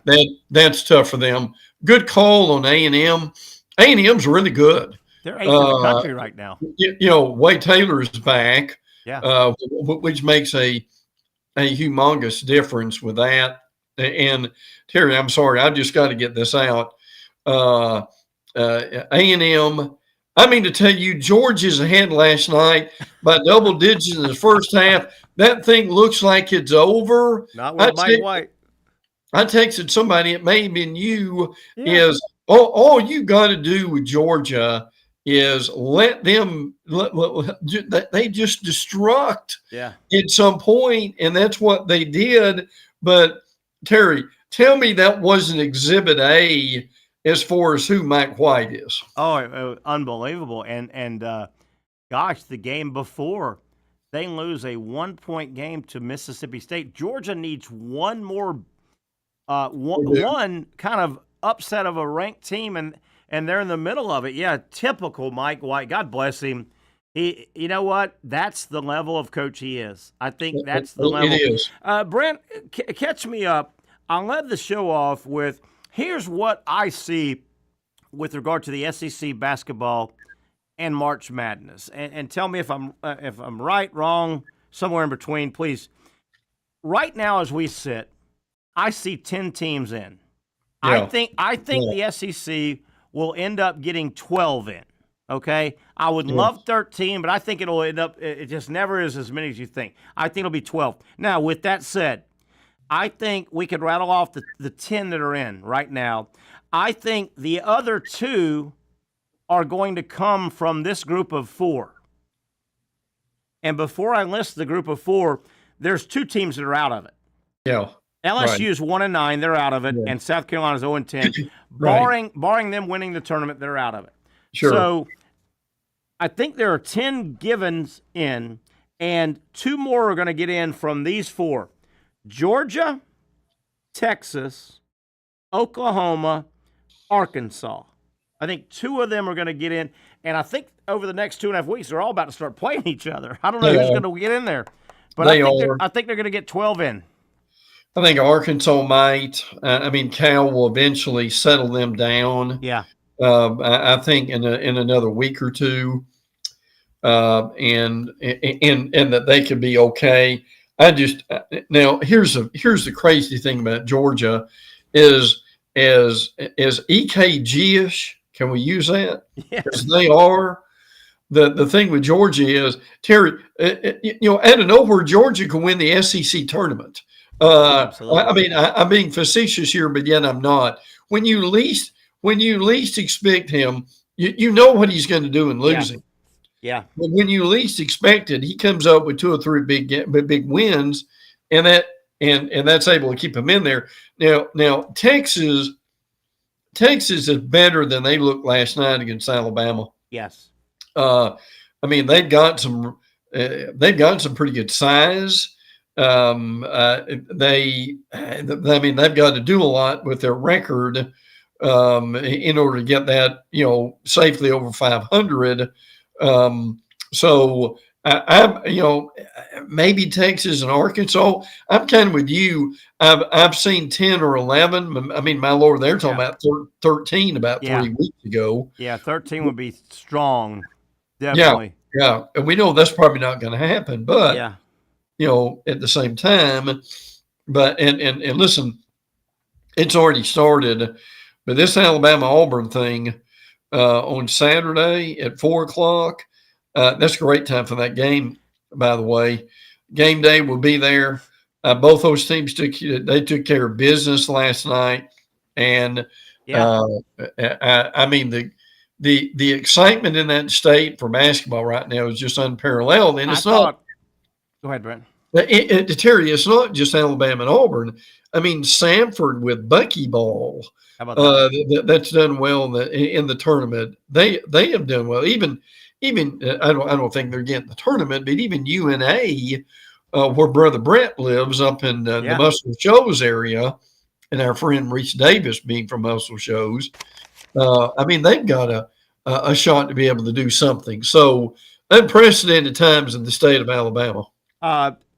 that's tough for them. Good call on A&M. A&M's really good. They're 8th in the country right now. Wade Taylor is back. Yeah, which makes a humongous difference with that. And Terry, I'm sorry, I just got to get this out. A&M. I mean to tell you, Georgia's ahead last night by double digits in the first half. That thing looks like it's over. Not with Mike White. I texted somebody, it may have been you, is all you got to do with Georgia is let them they just destruct at some point, and that's what they did. But Terry, tell me that wasn't Exhibit A as far as who Mike White is. Oh, unbelievable. And gosh, the game before, they lose a 1-point game to Mississippi State. Georgia needs one more one kind of upset of a ranked team, and they're in the middle of it. Yeah, typical Mike White. God bless him. You know what? That's the level of coach he is. I think that's the level. It is. Brent, catch me up. I'll let the show off with, here's what I see with regard to the SEC basketball and March Madness, and tell me if I'm right, wrong, somewhere in between, please. Right now, as we sit, I see 10 teams in. Yeah. I think the SEC will end up getting 12 in. Okay, I would love 13, but I think it'll end up. It just never is as many as you think. I think it'll be 12. Now, with that said, I think we could rattle off the 10 that are in right now. I think the other 2 are going to come from this group of 4. And before I list the group of 4, there's 2 teams that are out of it. Yeah. LSU is 1-9, they're out of it, and South Carolina's 0-10. Barring them winning the tournament, they're out of it. Sure. So I think there are 10 givens in, and 2 more are going to get in from these 4. Georgia, Texas, Oklahoma, Arkansas. I think 2 of them are going to get in, and I think over the next 2.5 weeks, they're all about to start playing each other. I don't know who's going to get in there, but I think they're going to get 12 in. I think Arkansas might. Cal will eventually settle them down. Yeah. I think in another week or 2, and that they could be okay. Now here's the crazy thing about Georgia is EKG-ish. Can we use that? Yes. They are. The thing with Georgia is, Terry, out of nowhere, Georgia can win the SEC tournament. I'm being facetious here, but yet I'm not. When you least expect him, you know what he's going to do in losing. Yeah. But when you least expect it, he comes up with 2 or 3 big wins, and and that's able to keep them in there. Now Texas is better than they looked last night against Alabama. Yes. I mean, they've got some pretty good size. They've got to do a lot with their record in order to get that, safely over 500. So I'm maybe Texas and Arkansas. I'm kind of with you. I've seen 10 or 11. I mean, my Lord, they're talking about 13 about 3 weeks ago. Yeah, 13 would be strong. Definitely. Yeah. And we know that's probably not going to happen, but yeah. At the same time, but and listen, it's already started. But this Alabama-Auburn thing on Saturday at 4:00, that's a great time for that game, by the way. Game day will be there. Both those teams took care of business last night. And I mean, the excitement in that state for basketball right now is just unparalleled. And it's not. Go ahead, Brent. Terry, it's not just Alabama and Auburn. I mean, Samford with buckyball. How about that? That's done well in the tournament. They have done well. Even I don't think they're getting the tournament, but even UNA, where Brother Brent lives up in the Muscle Shoals area, and our friend Reese Davis being from Muscle Shoals, I mean, they've got a shot to be able to do something. So unprecedented times in the state of Alabama.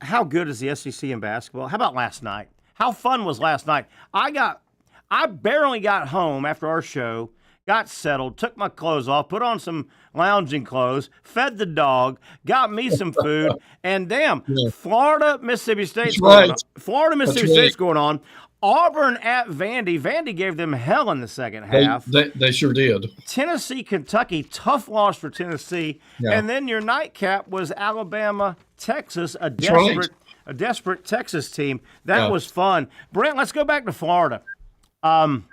How good is the SEC in basketball? How about last night? How fun was last night? I barely got home after our show, got settled, took my clothes off, put on some lounging clothes, fed the dog, got me some food, and Florida, Mississippi State's going on. Florida, Mississippi State's going on. Auburn at Vandy. Vandy gave them hell in the second half. They sure did. Tennessee, Kentucky, tough loss for Tennessee. Yeah. And then your nightcap was Alabama, Texas, a desperate Texas team. That was fun. Brent, let's go back to Florida. Early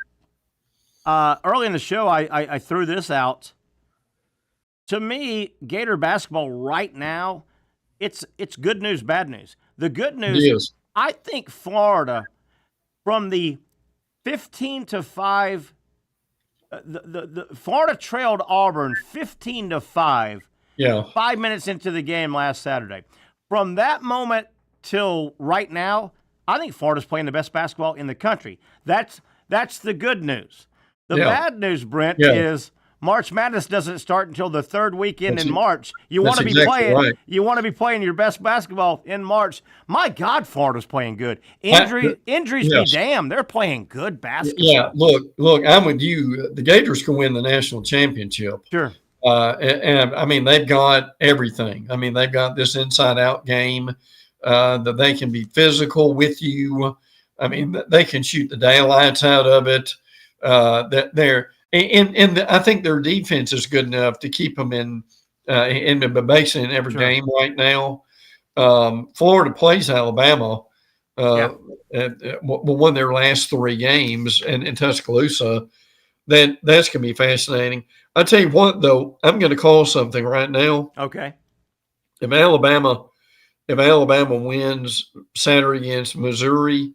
in the show, I threw this out. To me, Gator basketball right now, it's good news, bad news. The good news is I think Florida, from the 15-5, the Florida trailed Auburn 15-5. Yeah. 5 minutes into the game last Saturday. From that moment till right now, I think Florida's playing the best basketball in the country. That's the good news. The bad news, Brent, is March Madness doesn't start until the third weekend in March. You want to be playing. Right. You want to be playing your best basketball in March. My God, Florida's playing good. Injuries be damned. They're playing good basketball. Yeah, look, I'm with you. The Gators can win the national championship. Sure. And I mean, they've got everything. I mean, they've got this inside-out game that they can be physical with you. I mean, they can shoot the daylights out of it. I think their defense is good enough to keep them in basically in every game right now. Florida plays Alabama. Won their last 3 games in Tuscaloosa. That's going to be fascinating. I'll tell you what, though, I'm going to call something right now. Okay. If Alabama wins Saturday against Missouri,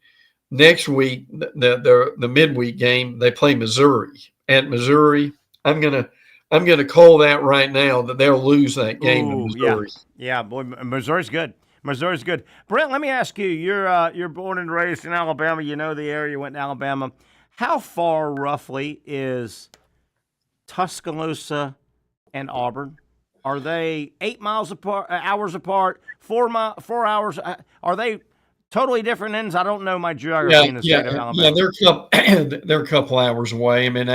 next week the midweek game they play Missouri at Missouri. I'm gonna call that right now that they'll lose that game in Missouri. Yeah, boy, Missouri's good. Missouri's good. Brent, let me ask you. You're born and raised in Alabama. You know the area. You went to Alabama. How far roughly is Tuscaloosa and Auburn? Are they 8 miles apart, hours apart, 4 hours? Are they totally different ends? I don't know my geography in the state of Alabama. Yeah, they're a couple hours away. I mean,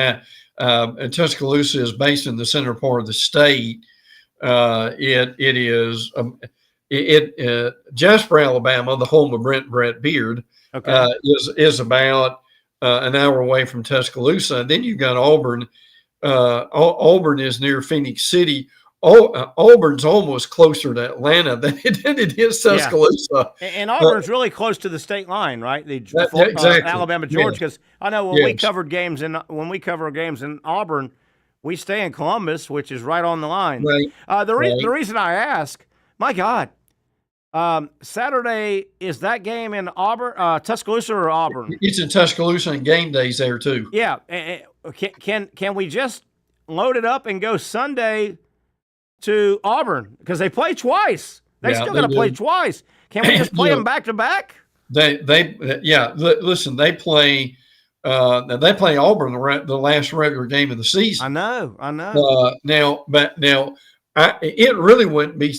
Tuscaloosa is based in the center part of the state. It is Jasper, Alabama, the home of Brent Beaird, is about an hour away from Tuscaloosa. And then you've got Auburn. Auburn is near Phoenix City. Auburn's almost closer to Atlanta than it is Tuscaloosa. Yeah. And Auburn's really close to the state line, right? Exactly. Alabama, Georgia. Because I know when we cover games in Auburn, we stay in Columbus, which is right on the line. Right. The reason I ask, my God, Saturday, is that game in Auburn, Tuscaloosa or Auburn? It's in Tuscaloosa, and game days there too. Yeah. Can we just load it up and go Sunday to Auburn? Because they play twice. They still got to play twice. Can we just play them back to back? Listen, they play Auburn the last regular game of the season. I know. It really wouldn't be.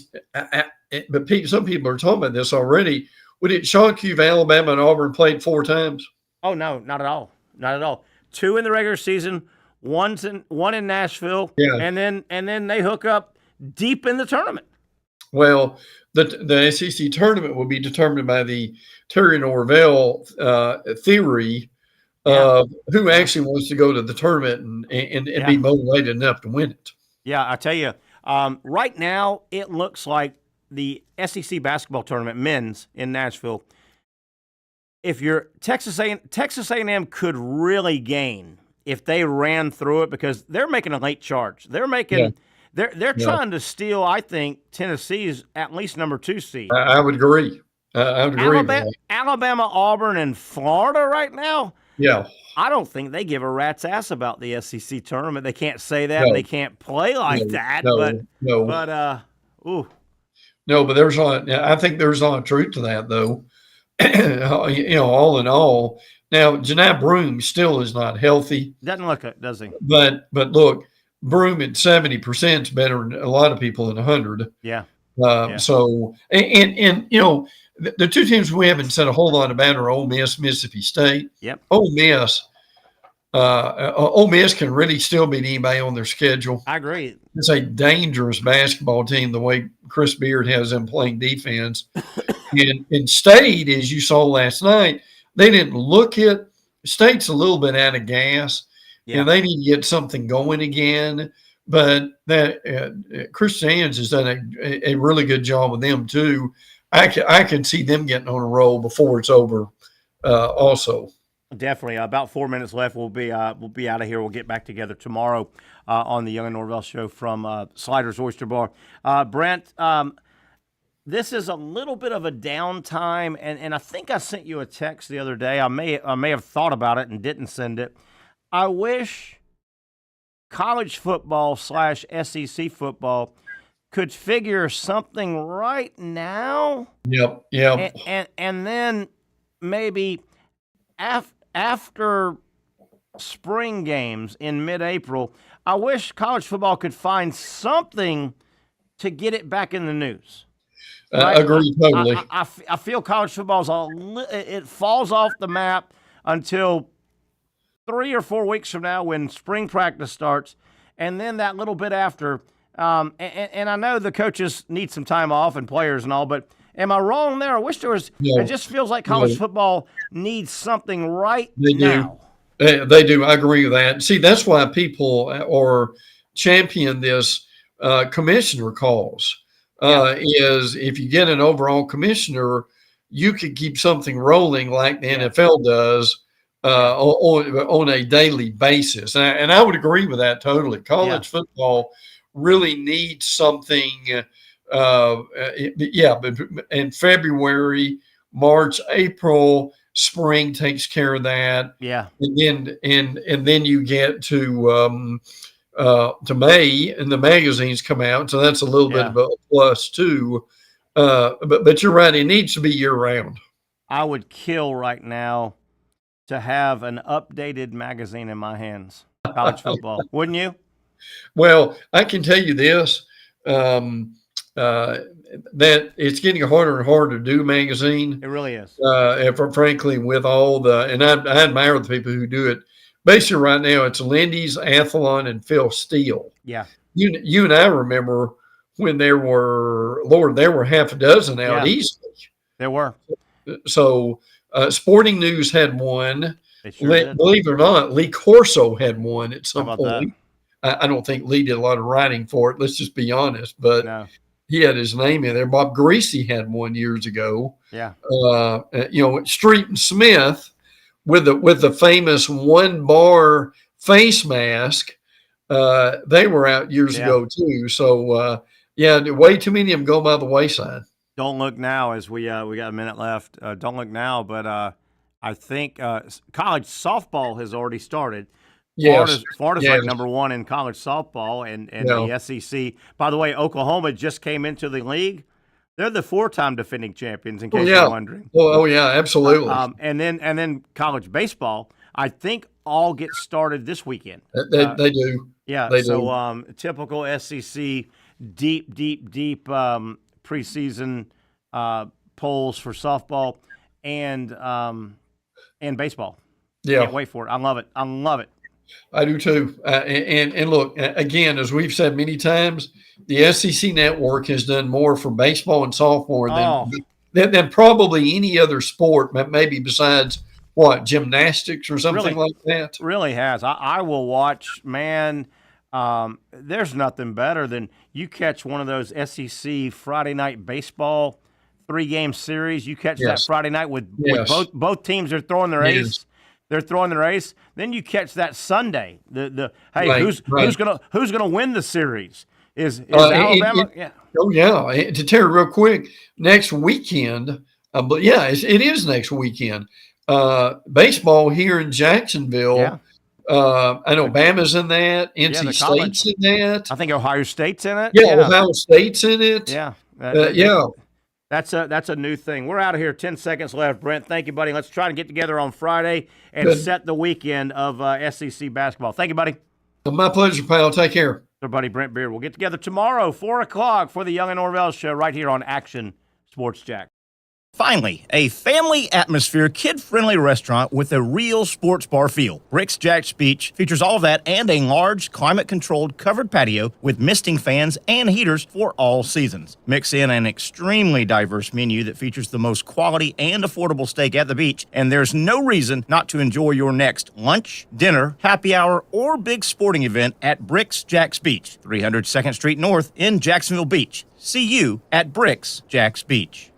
But some people are talking about this already. Would it shock you if Alabama and Auburn played 4 times? Oh no, not at all. Not at all. 2 in the regular season, one in Nashville, and then they hook up deep in the tournament. Well, the SEC tournament will be determined by the Terry Norvelle theory of who actually wants to go to the tournament and be motivated enough to win it. Yeah, I tell you, right now it looks like the SEC basketball tournament, men's in Nashville. If you're Texas A&M could really gain if they ran through it, because they're making a late charge. They're making they're trying to steal, I think, Tennessee's at least number 2 seed. I would agree. I would agree with that. Alabama, Auburn, and Florida right now. Yeah. I don't think they give a rat's ass about the SEC tournament. They can't say that. They can't play like that. No, but I think there's a lot of truth to that, though. All in all. Now, Janai Broome still is not healthy. Doesn't look it, does he? But look, Broome at 70% is better than a lot of people in 100. Yeah. So, and the 2 teams we haven't said a whole lot about are Ole Miss, Mississippi State. Yep. Ole Miss can really still beat anybody on their schedule. I agree. It's a dangerous basketball team the way Chris Beaird has them playing defense. and State, as you saw last night, they didn't look it. State's a little bit out of gas. Yeah. And they need to get something going again. But that Chris Sands has done a really good job with them too. I can see them getting on a roll before it's over. Also, definitely. About 4 minutes left. We'll be out of here. We'll get back together tomorrow on the Young and Norvelle show from Sliders Oyster Bar. Brent, this is a little bit of a downtime, and I think I sent you a text the other day. I may have thought about it and didn't send it. I wish college football / SEC football could figure something right now. Yep. And then maybe after spring games in mid-April, I wish college football could find something to get it back in the news. Right? Agree totally. I feel college football's it falls off the map until 3 or 4 weeks from now when spring practice starts, and then that little bit after. And I know the coaches need some time off and players and all, but am I wrong there? I wish there was. No. It just feels like college football needs something right They now. do. They do. I agree with that. See, that's why people champion this commissioner calls. Is if you get an overall commissioner, you could keep something rolling like the NFL does on a daily basis. And I would agree with that totally. College football really needs something. But in February, March, April, spring takes care of that. Yeah. And then you get to May and the magazines come out. So that's a little bit of a plus too. But you're right. It needs to be year round. I would kill right now to have an updated magazine in my hands. College football. Wouldn't you? Well, I can tell you this, that it's getting harder and harder to do a magazine. It really is. Frankly, with all and I admire the people who do it. Basically, right now, it's Lindy's, Athlon, and Phil Steele. Yeah. You and I remember when there were half a dozen out east. There were. So, Sporting News had one. They sure did. Believe it or not, Lee Corso had one at some How about point. I don't think Lee did a lot of writing for it. Let's just be honest. But he had his name in there. Bob Greasy had one years ago. Yeah. Street and Smith with the famous 1-bar face mask. They were out years ago too. So way too many of them go by the wayside. Don't look now as we got a minute left. Don't look now, but I think college softball has already started. Yes. Florida's ranked number 1 in college softball, and the SEC. By the way, Oklahoma just came into the league. They're the 4-time defending champions, in case you're wondering. Oh, yeah, absolutely. And then college baseball, I think, all gets started this weekend. They do. Yeah. They so do. Typical SEC deep preseason polls for softball and baseball. Yeah. Can't wait for it. I love it. I do too. And look, again, as we've said many times, the SEC network has done more for baseball and softball than probably any other sport, maybe besides gymnastics or something like that. Really has. I will watch, man. There's nothing better than you catch one of those SEC Friday night baseball 3-game series. You catch that Friday night with both teams are throwing their ace. They're throwing their ace. Then you catch that Sunday. Who's gonna win the series? Is Alabama? To Terry, real quick, next weekend. But it is next weekend. Baseball here in Jacksonville. Yeah. I know Bama's in that. NC State's in that. I think Ohio State's in it. Yeah, Ohio State's in it. Yeah. That's a new thing. We're out of here. 10 seconds left. Brent, thank you, buddy. Let's try to get together on Friday and set the weekend of SEC basketball. Thank you, buddy. My pleasure, pal. Take care. Our buddy Brent Beaird. We'll get together tomorrow, 4 o'clock, for the Young and Norvelle show right here on Action Sports Jack. Finally, a family atmosphere, kid-friendly restaurant with a real sports bar feel. Bricks Jack's Beach features all of that and a large, climate-controlled covered patio with misting fans and heaters for all seasons. Mix in an extremely diverse menu that features the most quality and affordable steak at the beach, and there's no reason not to enjoy your next lunch, dinner, happy hour, or big sporting event at Bricks Jack's Beach, 300 2nd Street North in Jacksonville Beach. See you at Bricks Jack's Beach.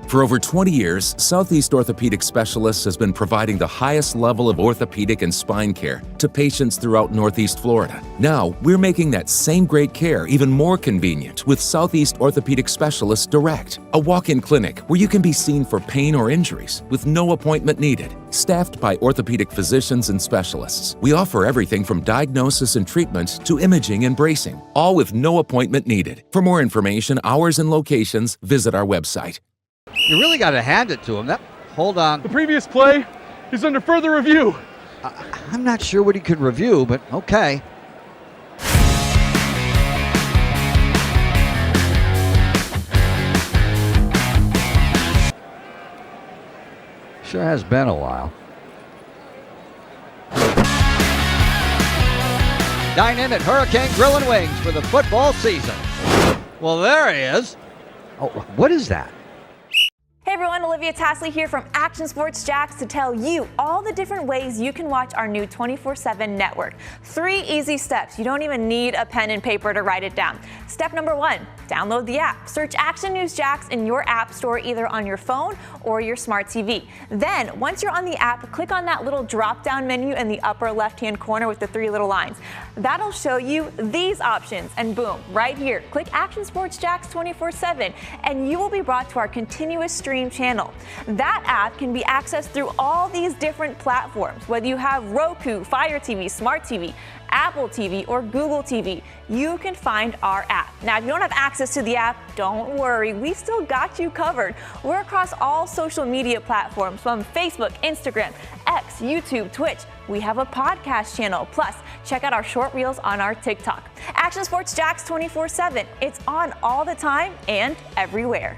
For over 20 years, Southeast Orthopedic Specialists has been providing the highest level of orthopedic and spine care to patients throughout Northeast Florida. Now, we're making that same great care even more convenient with Southeast Orthopedic Specialists Direct, a walk-in clinic where you can be seen for pain or injuries with no appointment needed. Staffed by orthopedic physicians and specialists, we offer everything from diagnosis and treatment to imaging and bracing, all with no appointment needed. For more information, hours, and locations, visit our website. You really got to hand it to him. Hold on. The previous play is under further review. I'm not sure what he could review, but okay. Sure has been a while. Dynamic Hurricane Grill and Wings for the football season. Well, there he is. Oh, what is that? Hey everyone, Olivia Tasley here from Action Sports Jacks to tell you all the different ways you can watch our new 24/7 network. 3 easy steps. You don't even need a pen and paper to write it down. Step number 1, download the app. Search Action News Jacks in your app store either on your phone or your smart TV. Then, once you're on the app, click on that little drop-down menu in the upper left-hand corner with the 3 little lines. That'll show you these options, and boom, right here, click Action Sports Jacks 24/7, and you will be brought to our continuous stream channel. That app can be accessed through all these different platforms. Whether you have Roku, Fire TV, Smart TV, Apple TV, or Google TV, you can find our app. Now, if you don't have access to the app, don't worry, we still got you covered. We're across all social media platforms from Facebook, Instagram, X, YouTube, Twitch. We have a podcast channel. Plus, check out our short reels on our TikTok. Action Sports Jacks 24/7. It's on all the time and everywhere.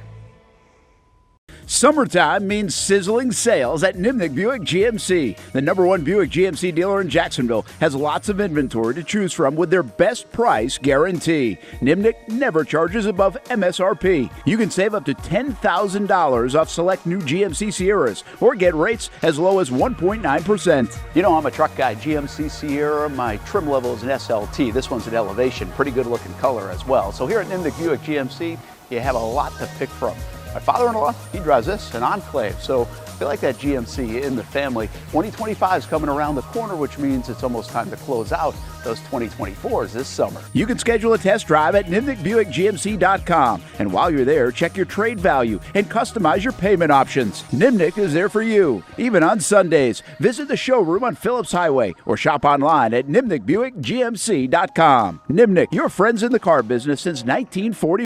Summertime means sizzling sales at Nimnick Buick GMC. The #1 Buick GMC dealer in Jacksonville has lots of inventory to choose from with their best price guarantee. Nimnick never charges above MSRP. You can save up to $10,000 off select new GMC Sierras or get rates as low as 1.9%. You know, I'm a truck guy. GMC Sierra, my trim level is an SLT. This one's an Elevation. Pretty good looking color as well. So here at Nimnick Buick GMC, you have a lot to pick from. My father-in-law, he drives this, an Enclave, so I feel like that GMC in the family. 2025 is coming around the corner, which means it's almost time to close out those 2024s this summer. You can schedule a test drive at NimnickBuickGMC.com, and while you're there, check your trade value and customize your payment options. Nimnick is there for you, even on Sundays. Visit the showroom on Phillips Highway or shop online at NimnickBuickGMC.com. Nimnick, your friends in the car business since 1940.